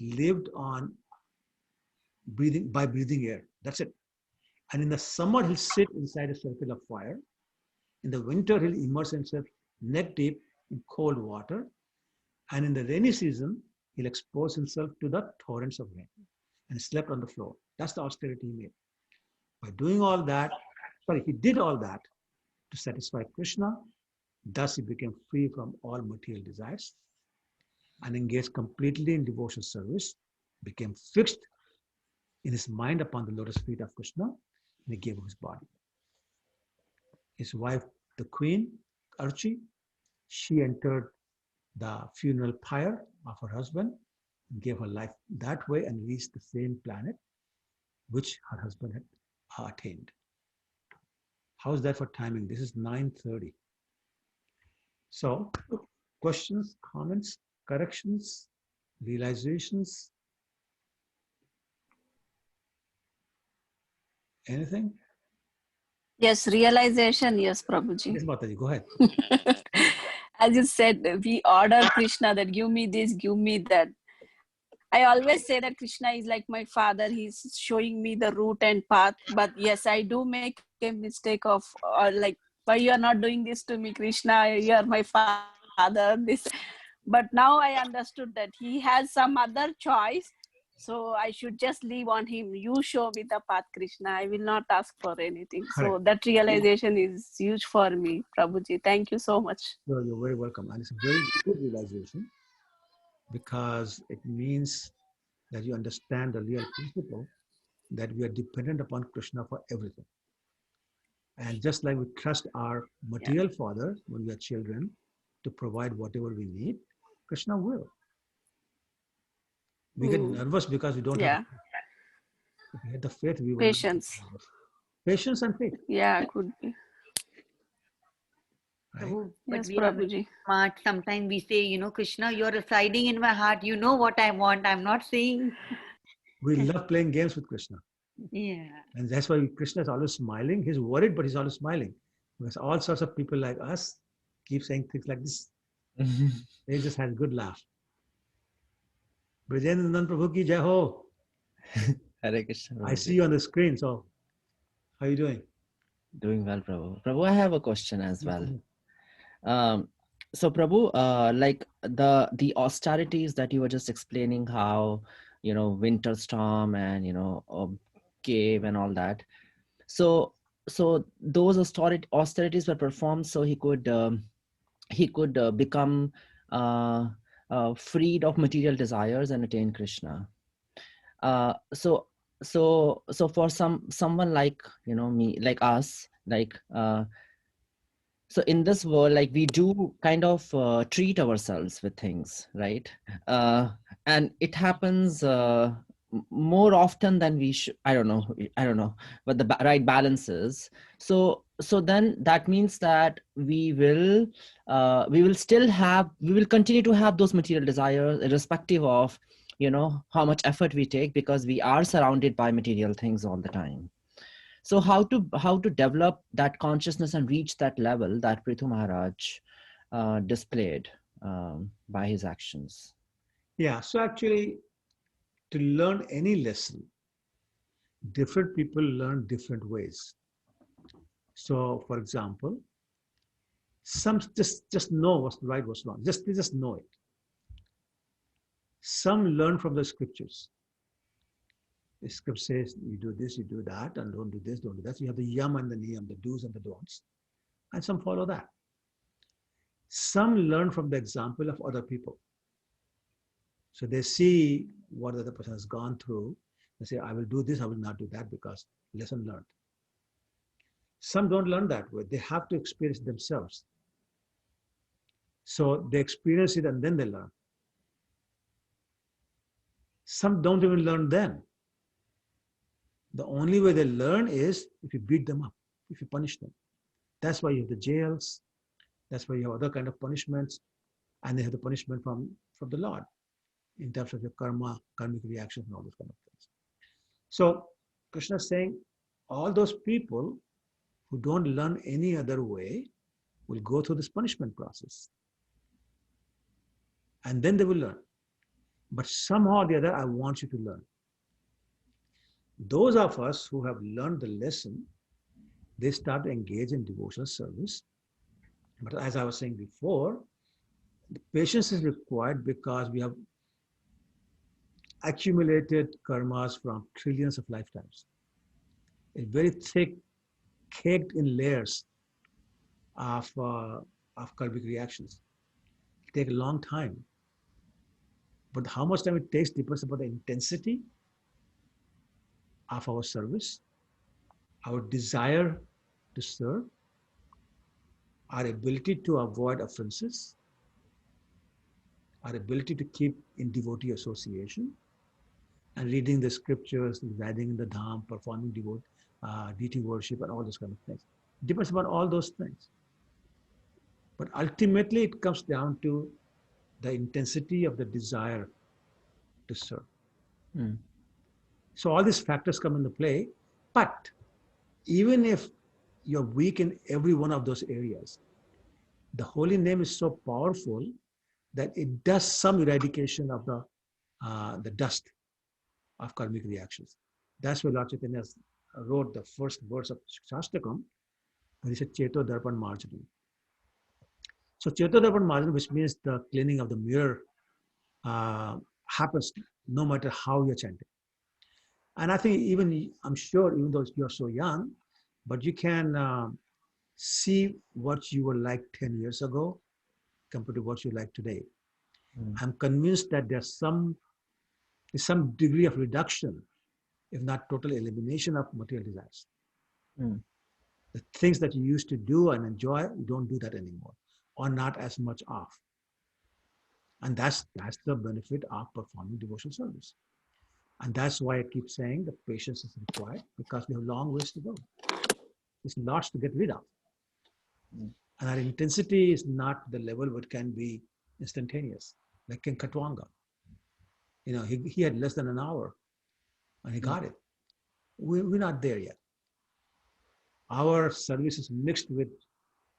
S1: lived on by breathing air. That's it. And in the summer, he'll sit inside a circle of fire. In the winter, he'll immerse himself neck deep in cold water. And in the rainy season, he'll expose himself to the torrents of rain and slept on the floor. That's the austerity he made. By doing all that, he did all that to satisfy Krishna. Thus, he became free from all material desires and engaged completely in devotional service, became fixed in his mind upon the lotus feet of Krishna, and he gave up his body. His wife, the queen, Archi, she entered the funeral pyre of her husband, and gave her life that way and reached the same planet which her husband had attained. How's that for timing? This is 9:30. So, questions, comments, corrections, realizations? Anything?
S21: Yes, realization. Yes, Prabhuji.
S1: Yes, Mataji, go ahead.
S21: As you said, we order Krishna that give me this, give me that. I always say that Krishna is like my father. He's showing me the route and path. But yes, I do make a mistake of like, why you are not doing this to me, Krishna? You are my father. This, but now I understood that he has some other choice. So I should just leave on him. You show me the path, Krishna. I will not ask for anything.
S1: Correct.
S21: So that realization is huge for me, Prabhuji. Thank you so much.
S1: So you're very welcome. And it's a very good realization because it means that you understand the real principle that we are dependent upon Krishna for everything. And just like we trust our material father when we are children to provide whatever we need, Krishna will. We get nervous because we don't have if we had the faith, we will
S21: patience.
S1: Patience and faith.
S21: Yeah, could be.
S1: Right?
S22: Prabhu, but
S21: Yes,
S22: we are
S21: Prabhuji.
S22: smart. Sometimes we say, Krishna, you're residing in my heart. You know what I want. I'm not saying.
S1: We love playing games with Krishna.
S22: Yeah.
S1: And that's why Krishna is always smiling. He's worried, but he's always smiling. Because all sorts of people like us keep saying things like this. They just had a good laugh. Brajendra Prabhu ki jai ho.
S23: Hare Krishna.
S1: I see you on the screen. So, how are you doing?
S23: Doing well, Prabhu. Prabhu, I have a question as well. So, Prabhu, like the austerities that you were just explaining, how winter storm and cave and all that. So those austerities were performed so he could become freed of material desires and attain Krishna. So for someone like me, like us, like so in this world, like we do kind of treat ourselves with things, right? And it happens more often than we should. I don't know what the right balance is. So then that means that we will continue to have those material desires irrespective of how much effort we take, because we are surrounded by material things all the time. So how to develop that consciousness and reach that level that Prithu Maharaj displayed by his actions?
S1: Yeah, so actually to learn any lesson, different people learn different ways. So for example, some just know what's right, what's wrong. They just know it. Some learn from the scriptures. The script says you do this, you do that, and don't do this, don't do that. So you have the yam and the niyam, the do's and the don'ts, and some follow that. Some learn from the example of other people. So they see what the other person has gone through. They say, I will do this, I will not do that, because lesson learned. Some don't learn that way. They have to experience it themselves. So they experience it and then they learn. Some don't even learn then. The only way they learn is if you beat them up, if you punish them. That's why you have the jails. That's why you have other kind of punishments, and they have the punishment from the Lord in terms of your karma, karmic reactions, and all those kind of things. So Krishna is saying all those people who don't learn any other way will go through this punishment process. And then they will learn. But somehow or the other, I want you to learn. Those of us who have learned the lesson, they start to engage in devotional service. But as I was saying before, the patience is required because we have accumulated karmas from trillions of lifetimes. It's very thick, caked in layers of karmic reactions. It takes a long time. But how much time it takes depends upon the intensity of our service, our desire to serve, our ability to avoid offenses, our ability to keep in devotee association, and reading the scriptures, riding in the dham, performing deity worship, and all those kind of things. It depends upon all those things. But ultimately, it comes down to the intensity of the desire to serve. So all these factors come into play. But even if you're weak in every one of those areas, the holy name is so powerful that it does some eradication of the dust of karmic reactions. That's why Lord Chaitanya wrote the first verse of Shastakam, when he said Cheto Darpan Marjanam. So Cheto Darpan Marjanam, which means the cleaning of the mirror, happens no matter how you're chanting. And I think I'm sure, even though you're so young, but you can see what you were like 10 years ago compared to what you like today. I'm convinced that there's some degree of reduction, if not total elimination of material desires. The things that you used to do and enjoy, you don't do that anymore, or not as much of. And that's the benefit of performing devotional service. And that's why I keep saying the patience is required, because we have long ways to go. There's lots to get rid of. And our intensity is not the level where it can be instantaneous, like King Katwanga. He had less than an hour and he got it. We're not there yet. Our service is mixed with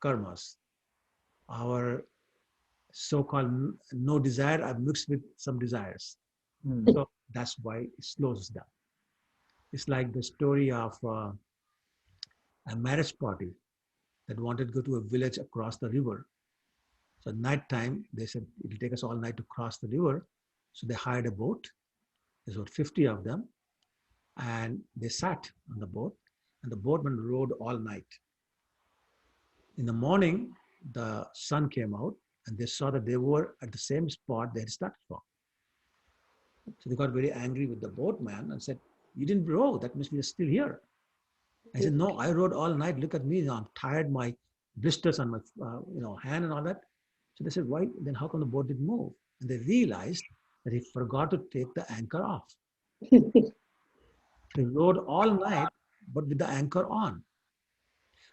S1: karmas. Our so-called no desire are mixed with some desires. So that's why it slows us down. It's like the story of a marriage party that wanted to go to a village across the river. So at night time, they said, it'll take us all night to cross the river. So they hired a boat. There's about 50 of them. And they sat on the boat, and the boatman rowed all night. In the morning, the sun came out, and they saw that they were at the same spot they had started from. So they got very angry with the boatman and said, "You didn't row, that means we are still here." I said, "No, I rowed all night. Look at me, I'm tired, my blisters on my hand and all that." So they said, "Why? Then how come the boat didn't move?" And they realized that he forgot to take the anchor off. They rowed all night, but with the anchor on.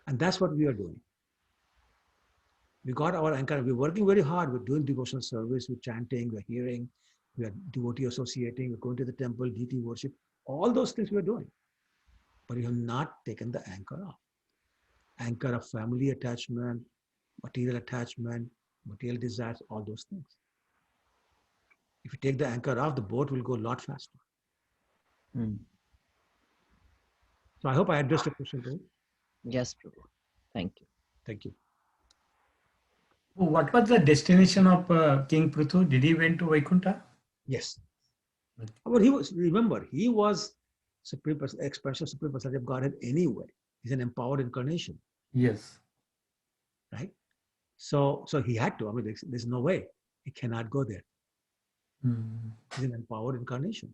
S1: And that's what we are doing. We got our anchor. We're working very hard. We're doing devotional service. We're chanting. We're hearing. We are devotee associating. We're going to the temple, deity worship. All those things we're doing. But we have not taken the anchor off. Anchor of family attachment, material attachment, material desires, all those things. If you take the anchor off, the boat will go a lot faster. So I hope I addressed the question, right?
S23: Yes, Prabhu. Thank you.
S1: Thank you.
S8: What was the destination of King Prithu? Did he went to Vaikuntha?
S1: Yes. But he was Supreme expression of Supreme Personality of Godhead anyway. He's an empowered incarnation.
S8: Yes.
S1: Right? So he had to. I mean, there's no way. He cannot go there. He's an empowered incarnation.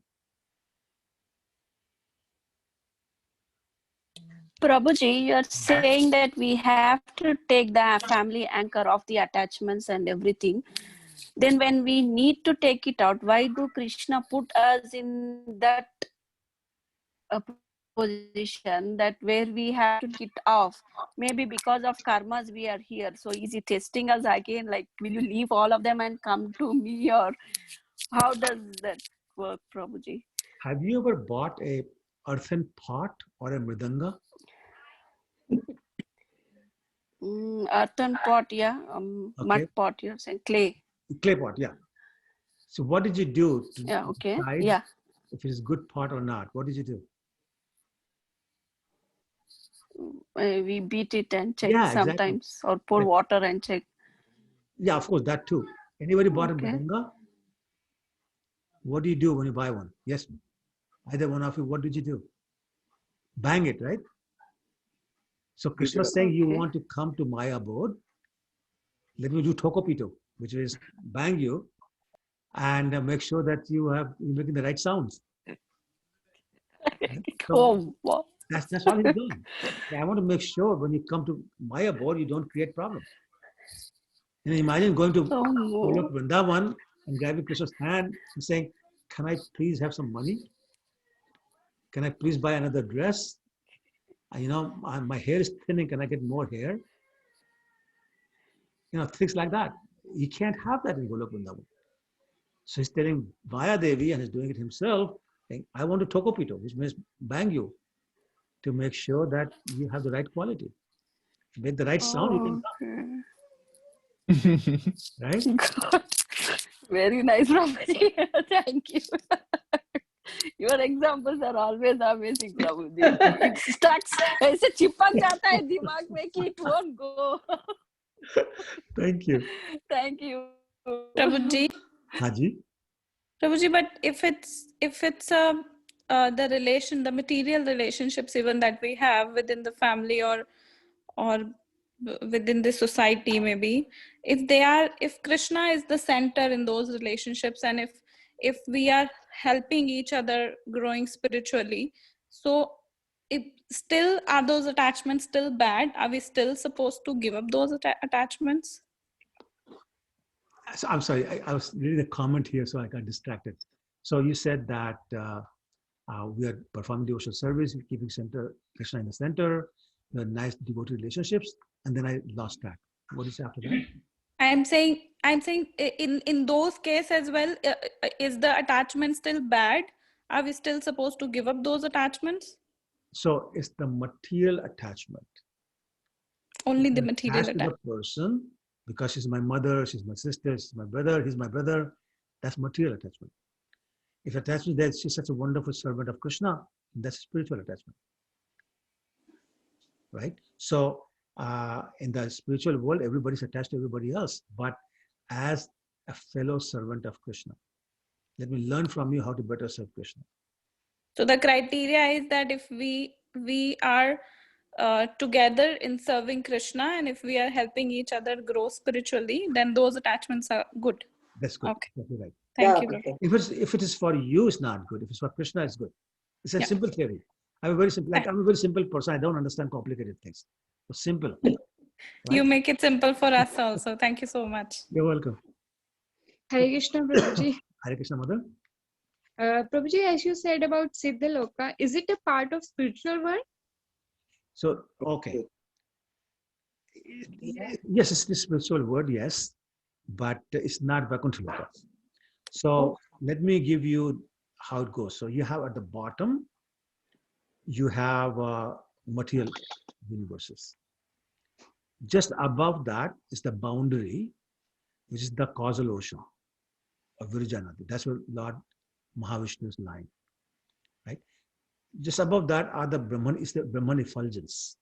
S21: Prabhuji, you're saying that we have to take the family anchor of the attachments and everything. Then when we need to take it out, why do Krishna put us in that position that where we have to get off. Maybe because of karmas we are here. So is he testing us again? Like, will you leave all of them and come to me, or how does that work, Prabhuji?
S1: Have you ever bought a earthen pot or a mridanga?
S21: Earthen pot, yeah. Mud pot, you're saying clay.
S1: Clay pot, yeah. So what did you do to decide
S21: Yeah.
S1: if it is good pot or not? What did you do?
S21: We beat it and check
S1: Yeah, exactly.
S21: sometimes, or pour water and check.
S1: Yeah, of course, that too. Anybody bought a mridanga? What do you do when you buy one? Yes, either one of you, what did you do? Bang it, right? So Krishna is saying, you want to come to my abode, let me do tokopito, which is bang you and make sure that you're making the right sounds. So that's all he's doing. So I want to make sure when you come to my abode, you don't create problems. And imagine going to Golok Vrindavan and grabbing Krishna's hand and saying, can I please have some money? Can I please buy another dress? You know, my hair is thinning. Can I get more hair? You know, things like that. You can't have that in Golok Vrindavan. So he's telling Maya Devi, and he's doing it himself, saying, I want to tokopito, which means bang you, to make sure that you have the right quality. To make the right sound, you can come. Right?
S21: Very nice, Prabhuji. Thank you. Your examples are always amazing, Prabhuji. It stucks. ऐसे चिपक जाता है दिमाग में कि it won't go.
S1: Thank you.
S21: Thank you,
S6: Prabhuji.
S1: Haji.
S6: Prabhuji, but if it's the material relationships even that we have within the family or within the society, maybe if Krishna is the center in those relationships, and if we are helping each other growing spiritually, so are those attachments still bad? Are we still supposed to give up those attachments?
S1: So, I'm sorry, I was reading a comment here, so I got distracted. So you said that we are performing devotional service, keeping Krishna in the center, the nice devotee relationships, and then I lost track. What is after that?
S6: I'm saying in those cases as well, is the attachment still bad? Are we still supposed to give up those attachments?
S1: So it's the material attachment.
S6: Only the material attachment.
S1: To the person, because she's my mother, she's my sister, she's my brother, he's my brother. That's material attachment. If attachment that she's such a wonderful servant of Krishna, that's spiritual attachment. Right? So in the spiritual world, everybody's attached to everybody else, but as a fellow servant of Krishna. Let me learn from you how to better serve Krishna.
S6: So the criteria is that if we are together in serving Krishna, and if we are helping each other grow spiritually, then those attachments are good.
S1: That's good.
S6: Okay.
S1: That's right.
S6: Thank you.
S1: If it is for you, it's not good. If it's for Krishna, it's good. It's a simple theory. I'm a very simple person. I don't understand complicated things. So simple. Right?
S6: You make it simple for us also. Thank you so much.
S1: You're welcome.
S5: Hare Krishna, Prabhuji.
S1: Hare Krishna, Mother.
S5: Prabhuji, as you said about Siddhaloka, is it a part of spiritual world?
S1: So, okay. Yes, it's the spiritual word, yes, but it's not Vaikuntha Loka. So let me give you how it goes. So you have at the bottom, you have material universes. Just above that is the boundary, which is the causal ocean of Virijanadi. That's where Lord Mahavishnu's lying, right? Just above that are the Brahman, is the Brahman effulgence.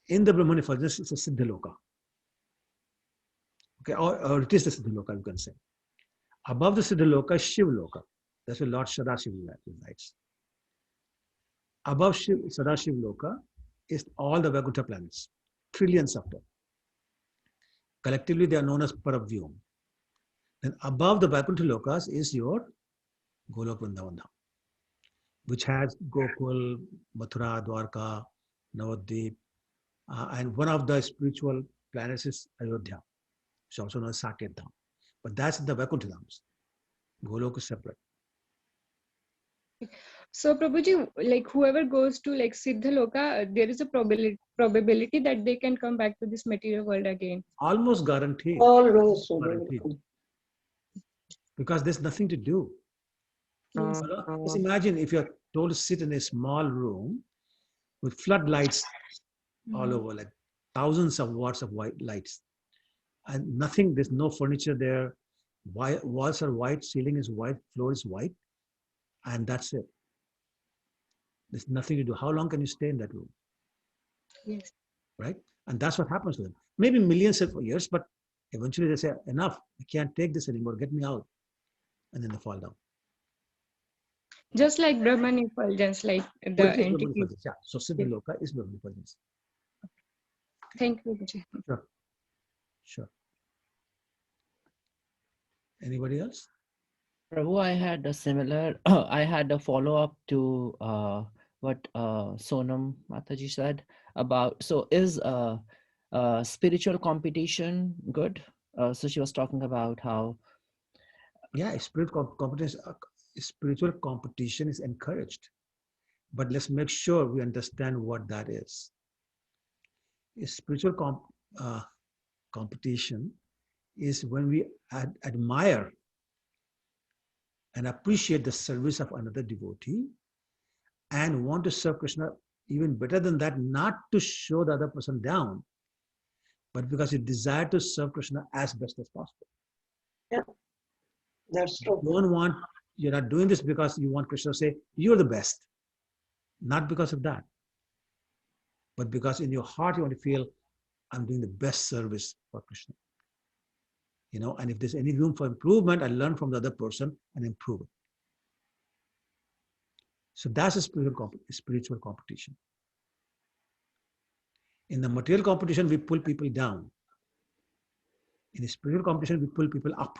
S1: In the Brahman effulgence, it's a Siddhaloka. Okay, or it is the Siddhaloka, you can say. Above the Siddhaloka is Shivaloka. That's where Lord Sadashiva resides. Above Sadashiva Loka is all the Vaikuntha planets, trillions of them. Collectively, they are known as Paravyom. Then above the Vaikuntha Lokas is your Golok Vrindavan, which has Gokul, Mathura, Dwarka, Navadvip, and one of the spiritual planets is Ayodhya, which is also known as Saket Dham. But that's the Vaikuntha Dhams. Golok is separate.
S5: So Prabhuji, like whoever goes to like Siddha Loka, there is a probability that they can come back to this material world again.
S1: Almost guaranteed.
S4: Always.
S1: Guaranteed. Because there's nothing to do.
S5: Yes.
S1: Just imagine if you're told to sit in a small room with floodlights all over, like thousands of watts of white lights, and nothing, there's no furniture there, walls are white, ceiling is white, floor is white, and that's it. There's nothing to do. How long can you stay in that room?
S5: Yes.
S1: Right? And that's what happens to them. Maybe millions of years, but eventually they say, enough, I can't take this anymore, get me out. And then they fall down.
S5: Just like Brahman effulgence, like the entity.
S1: Yeah. So Siddha Loka is Brahman effulgence.
S5: Thank you, Prabhuji.
S1: Sure. Sure. Anybody else?
S23: Prabhu, I had a similar, I had a follow-up to what Sonam Mataji said about, so is spiritual competition good? So she was talking about how...
S1: Yeah, spiritual competition is encouraged. But let's make sure we understand what that is. Spiritual competition is when we admire and appreciate the service of another devotee and want to serve Krishna even better than that, not to show the other person down, but because you desire to serve Krishna as best as possible.
S4: Yeah, that's true.
S1: You're not doing this because you want Krishna to say, you're the best. Not because of that, but because in your heart you want to feel, I'm doing the best service for Krishna. You know, and if there's any room for improvement, I learn from the other person and improve it. So that's a spiritual competition. In the material competition, we pull people down. In the spiritual competition, we pull people up.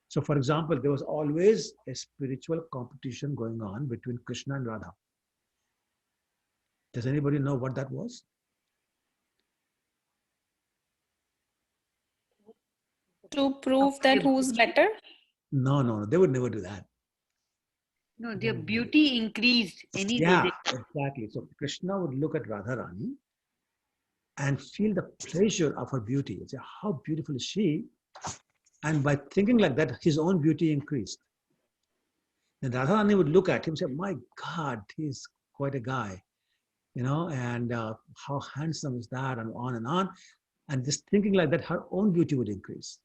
S1: So for example, there was always a spiritual competition going on between Krishna and Radha. Does anybody know what that was?
S6: To prove that who's better?
S1: No, they would never do that.
S22: No, their beauty increased any day.
S1: Yeah, exactly. So Krishna would look at Radharani and feel the pleasure of her beauty. He'd say, how beautiful is she? And by thinking like that, his own beauty increased. Then Radharani would look at him and say, my God, he's quite a guy, you know, and how handsome is that, and on and on. And just thinking like that, her own beauty would increase.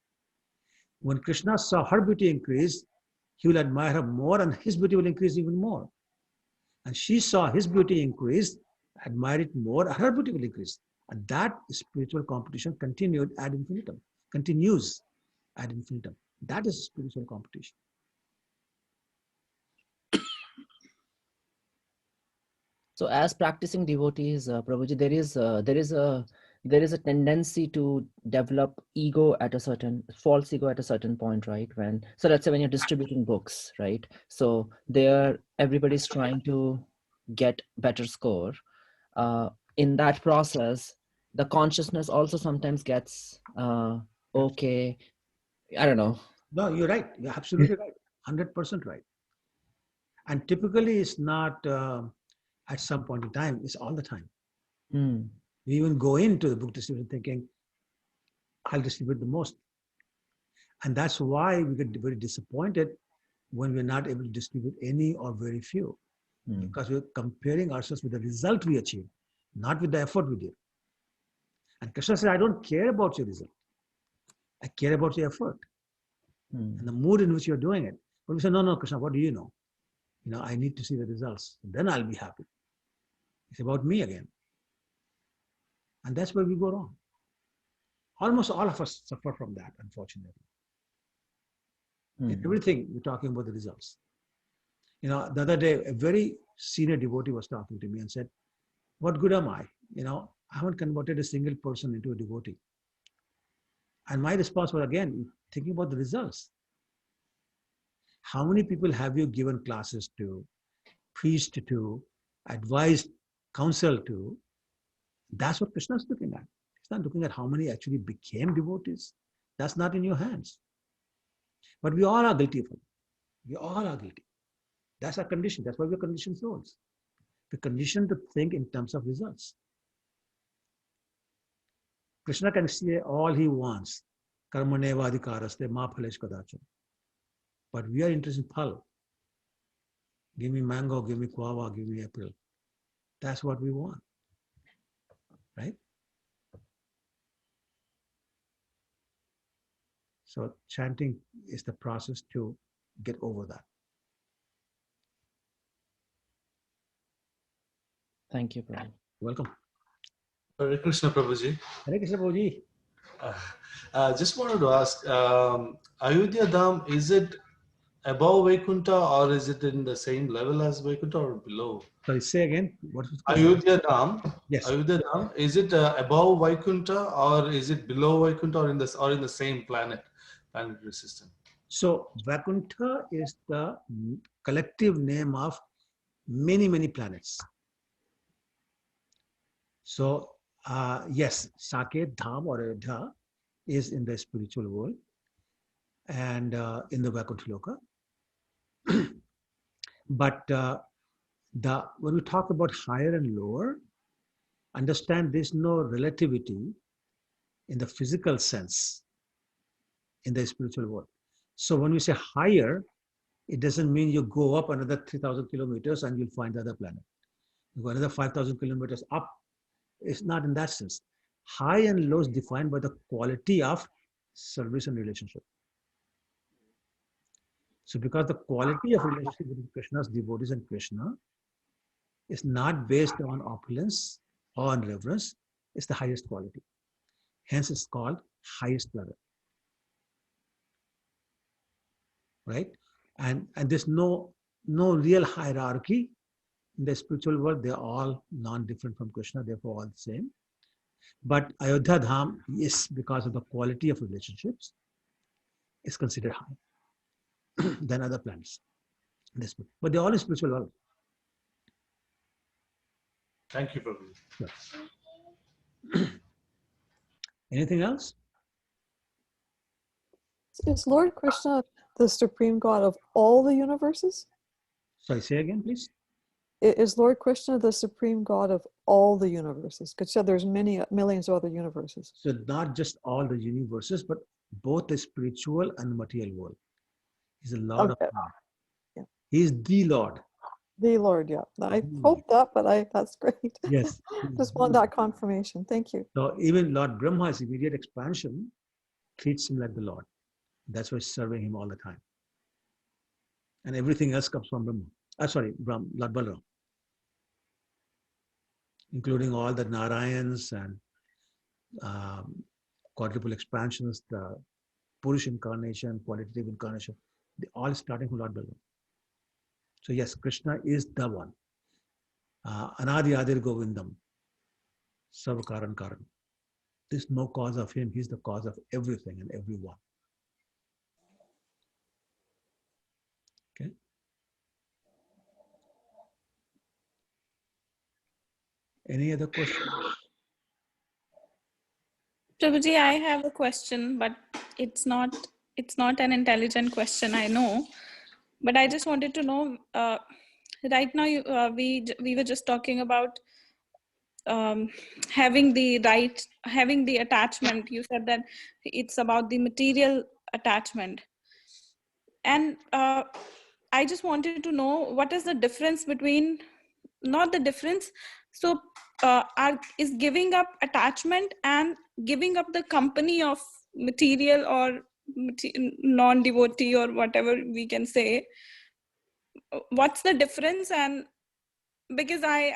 S1: When Krishna saw her beauty increase, he will admire her more and his beauty will increase even more. And she saw his beauty increase, admire it more, and her beauty will increase. And that spiritual competition continued ad infinitum, continues ad infinitum. That is spiritual competition.
S23: So as practicing devotees, Prabhuji, there is a tendency to develop ego at a certain, false ego at a certain point, right? So let's say when you're distributing books, right? So there, everybody's trying to get better score. In that process, the consciousness also sometimes gets, okay, I don't know.
S1: No, you're right. You're absolutely right. 100% right. And typically it's not at some point in time, it's all the time. We even go into the book distribution thinking, I'll distribute the most. And that's why we get very disappointed when we're not able to distribute any or very few. Because we're comparing ourselves with the result we achieved, not with the effort we did. And Krishna said, I don't care about your result. I care about your effort and the mood in which you're doing it. But we say, no, Krishna, what do you know? You know, I need to see the results. Then I'll be happy. It's about me again. And that's where we go wrong. Almost all of us suffer from that, unfortunately. In everything, we're talking about the results. You know, the other day, a very senior devotee was talking to me and said, what good am I? You know, I haven't converted a single person into a devotee. And my response was, again, thinking about the results. How many people have you given classes to, preached to, advised, counseled to? That's what Krishna is looking at. He's not looking at how many actually became devotees. That's not in your hands. But we all are guilty of it. We all are guilty. That's our condition. That's why we're conditioned souls. We're conditioned to think in terms of results. Krishna can say all he wants. Karmaneva adhikaraste ma phalesh kadacham. But we are interested in phal. Give me mango, give me guava, give me apple. That's what we want. Right? So chanting is the process to get over that.
S23: Thank you, Prabhu.
S1: Welcome.
S3: Hare Krishna Prabhuji.
S1: Hare Krishna Prabhuji.
S3: Just wanted to ask, Ayodhya Dham, is it above Vaikuntha or is it in the same level as Vaikuntha or below?
S1: Sorry, say again. What was the
S3: Ayodhya Dham?
S1: Yes.
S3: Ayodhya Dham, is it above Vaikuntha or is it below Vaikuntha or in the same planetary system?
S1: So Vaikuntha is the collective name of many, many planets. So yes, Saket, Dham or Ayodhya is in the spiritual world and in the Vaikuntha Loka. But when we talk about higher and lower, understand there's no relativity in the physical sense in the spiritual world. So when we say higher, it doesn't mean you go up another 3,000 kilometers and you'll find the other planet. You go another 5,000 kilometers up. It's not in that sense. High and low is defined by the quality of service and relationship. So because the quality of relationship between Krishna's devotees and Krishna is not based on opulence or on reverence, it's the highest quality. Hence it's called highest level. Right? And there's no real hierarchy in the spiritual world. They're all non-different from Krishna, therefore all the same. But Ayodhya Dham is, because of the quality of relationships, is considered high than other planets. But they're all in spiritual world.
S3: Thank you, Prabhu.
S1: Sure. Anything else?
S2: Is Lord Krishna the supreme God of all the universes?
S1: Sorry, say again, please.
S2: Is Lord Krishna the supreme God of all the universes? Because there's millions of other universes.
S1: So not just all the universes, but both the spiritual and material world. He's the Lord of God.
S2: Yeah.
S1: He's the Lord.
S2: The Lord, yeah. I hoped that, but that's great.
S1: Yes.
S2: Just want that confirmation. Thank you.
S1: So even Lord Brahma's immediate expansion treats him like the Lord. That's why he's serving him all the time. And everything else comes from Brahma. Lord Balaram. Including all the Narayans and quadruple expansions, the Purush incarnation, qualitative incarnation, they all starting from Lord Balaram. So yes, Krishna is the one. Anadi Adir Govindam. Sarvakaran Karan. There's no cause of him. He's the cause of everything and everyone. Okay. Any other questions?
S6: Prabhuji, I have a question, but it's not an intelligent question, I know. But I just wanted to know, right now we were just talking about having the attachment. You said that it's about the material attachment. And I just wanted to know what is the difference between, not the difference, so is giving up attachment and giving up the company of material or non-devotee or whatever we can say, what's the difference? And because I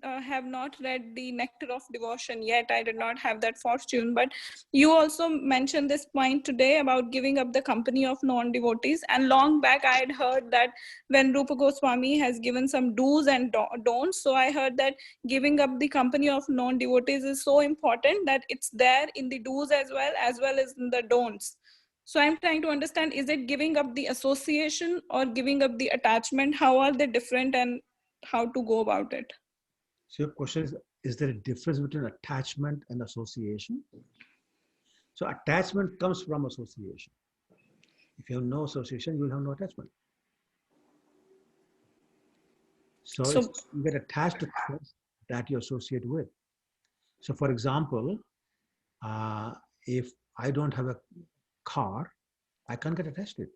S6: have not read the Nectar of Devotion yet, I did not have that fortune, but you also mentioned this point today about giving up the company of non-devotees. And long back I had heard that when Rupa Goswami has given some do's and don'ts, so I heard that giving up the company of non-devotees is so important that it's there in the do's as well as in the don'ts. So I'm trying to understand, is it giving up the association or giving up the attachment? How are they different and how to go about it?
S1: So your question is there a difference between attachment and association? So attachment comes from association. If you have no association, you will have no attachment. So,
S6: So
S1: you get attached to things that you associate with. So for example, if I don't have a car, I can't get attached to it.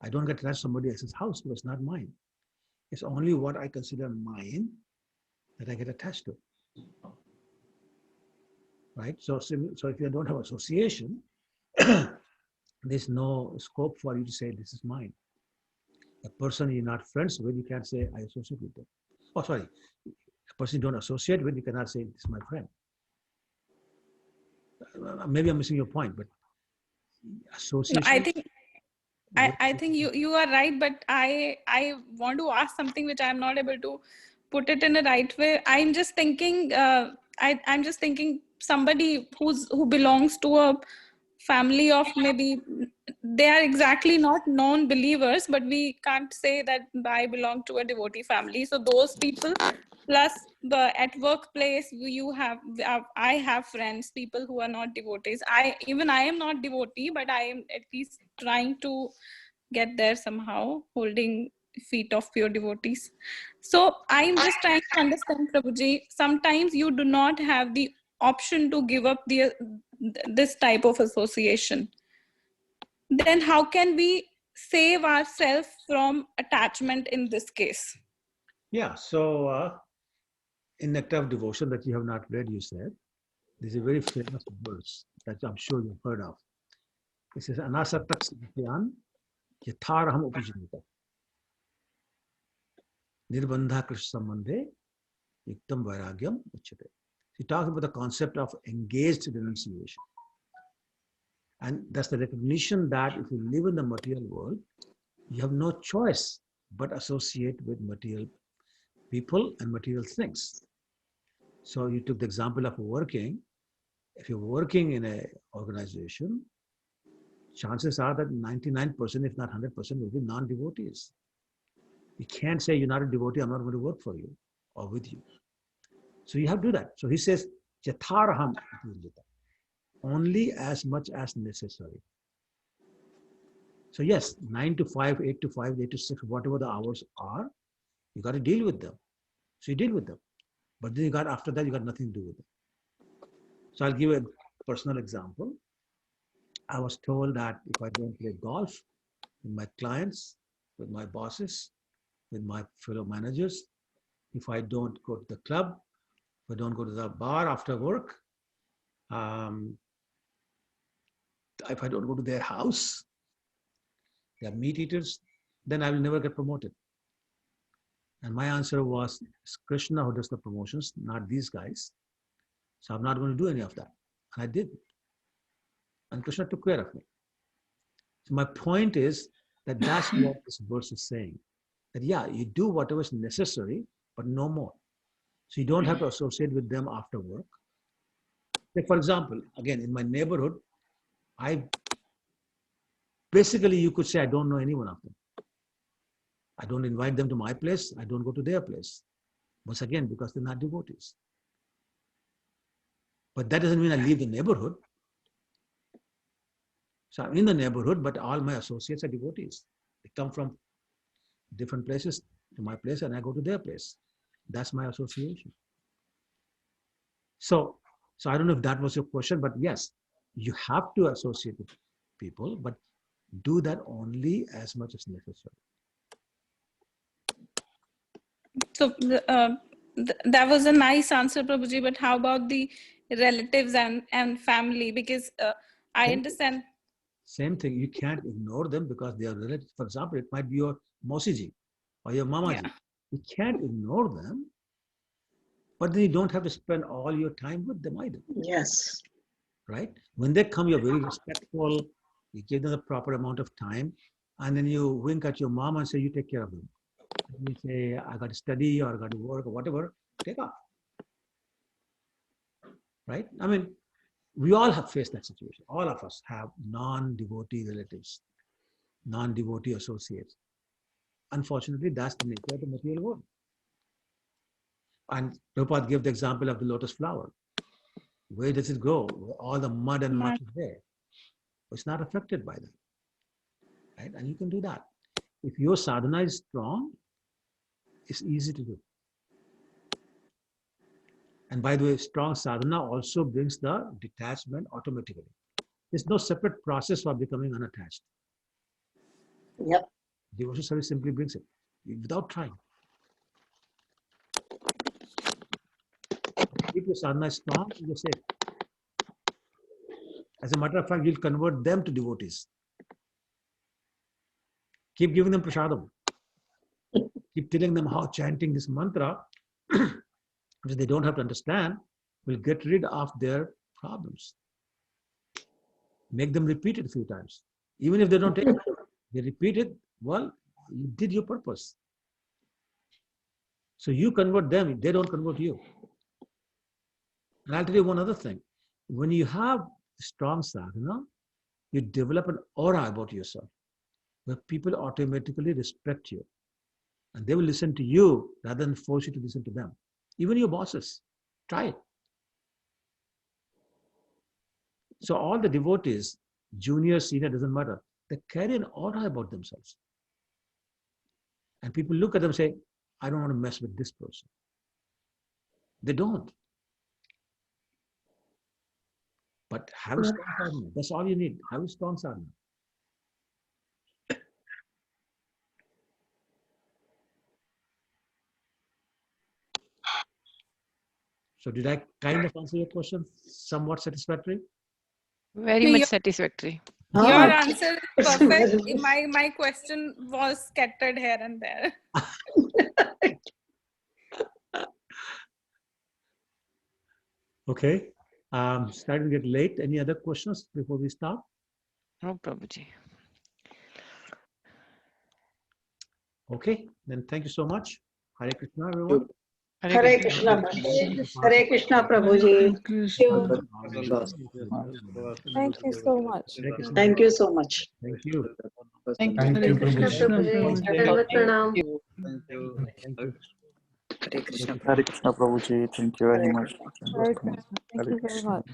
S1: I don't get attached to somebody else's house because it's not mine. It's only what I consider mine that I get attached to. Right? So if you don't have association, there's no scope for you to say this is mine. A person you're not friends with, you can't say I associate with them. Oh, sorry. A person you don't associate with, you cannot say this is my friend. Maybe I'm missing your point, but association.
S6: No, I think you are right, but I want to ask something which I'm not able to put it in the right way. I'm just thinking I'm just thinking somebody who belongs to a family of maybe they are exactly not non-believers, but we can't say that I belong to a devotee family. So those people plus at workplace I have friends, people who are not devotees. I am not devotee, but I am at least trying to get there somehow, holding feet of pure devotees. So I'm just trying to understand, Prabhuji, sometimes you do not have the option to give up this type of association. Then how can we save ourselves from attachment in this case?
S1: Yeah, so in Nectar of Devotion that you have not read, you said, there's a very famous verse that I'm sure you've heard of. It says, Anasatak Siddhyan Yatharaham Upijinita Nirbandha Krishna Sambandhe Yuktam Vairagyam Uchate. He talks about the concept of engaged renunciation. And that's the recognition that if you live in the material world, you have no choice but associate with material people and material things. So you took the example of working. If you're working in an organization, chances are that 99%, if not 100%, will be non-devotees. You can't say you're not a devotee, I'm not going to work for you or with you. So you have to do that. So he says, Yatharaham, only as much as necessary. So yes, 9 to 5, 8 to 5, 8 to 6, whatever the hours are, you got to deal with them. So you deal with them. But then after that, you got nothing to do with them. So I'll give a personal example. I was told that if I don't play golf with my clients, with my bosses, with my fellow managers, if I don't go to the club, if I don't go to the bar after work, if I don't go to their house, they are meat eaters, then I will never get promoted. And my answer was, it's Krishna who does the promotions, not these guys. So I'm not going to do any of that. And I did. And Krishna took care of me. So my point is that that's what this verse is saying. That yeah, you do whatever is necessary, but no more. So you don't have to associate with them after work. Like for example, again, in my neighborhood, basically you could say I don't know any one of them. I don't invite them to my place. I don't go to their place. Once again, because they're not devotees. But that doesn't mean I leave the neighborhood. So I'm in the neighborhood, but all my associates are devotees. They come from different places to my place and I go to their place. That's my association. So I don't know if that was your question, but yes, you have to associate with people, but do that only as much as necessary.
S6: So that was a nice answer, Prabhuji, but how about the relatives and family? Because I understand.
S1: Same thing, you can't ignore them because they are relatives. For example, it might be your Mosiji or your Mamaji. Yeah. You can't ignore them, but then you don't have to spend all your time with them either.
S4: Yes.
S1: Right? When they come, you're very respectful, you give them the proper amount of time, and then you wink at your mom and say, you take care of them. And you say, I got to study or I got to work or whatever, take off. Right? I mean, we all have faced that situation. All of us have non-devotee relatives, non-devotee associates. Unfortunately, that's the nature of the material world. And Prabhupada gave the example of the lotus flower. Where does it grow? All the mud and muck is there. It's not affected by that. Right? And you can do that. If your sadhana is strong, It's easy to do. And by the way, strong sadhana also brings the detachment automatically. There's no separate process for becoming unattached.
S4: Yep.
S1: Devotional service simply brings it without trying. If your sadhana is strong, you're safe. As a matter of fact, you'll convert them to devotees. Keep giving them prasadam. Keep telling them how chanting this mantra, which they don't have to understand, will get rid of their problems. Make them repeat it a few times. Even if they don't take it, they repeat it, well, you did your purpose. So you convert them, they don't convert you. And I'll tell you one other thing. When you have strong sadhana, you develop an aura about yourself where people automatically respect you. And they will listen to you rather than force you to listen to them. Even your bosses. Try it. So all the devotees, junior, senior, doesn't matter. They carry an aura about themselves. And people look at them and say, I don't want to mess with this person. They don't. But have a strong sadhana. That's all you need. Have a strong sadhana. So did I kind of answer your question? Somewhat satisfactory?
S7: Very much satisfactory.
S6: Your answer is perfect. My question was scattered here and there.
S1: Okay. Starting to get late. Any other questions before we start?
S7: No, Prabhuji.
S1: Okay. Then thank you so much. Hare Krishna, everyone.
S4: Hare Krishna. Hare Krishna, Prabhuji.
S2: Thank you so much.
S4: Thank you so much.
S1: Thank you.
S16: Thank
S1: Thank
S16: you,
S1: you,
S16: Krishna Prabhuji. Dandavat pranam.
S1: Thank you.
S19: Hare Krishna.
S9: Hare Krishna Prabhuji. Thank you very much.
S2: Hare Krishna. Thank you very much.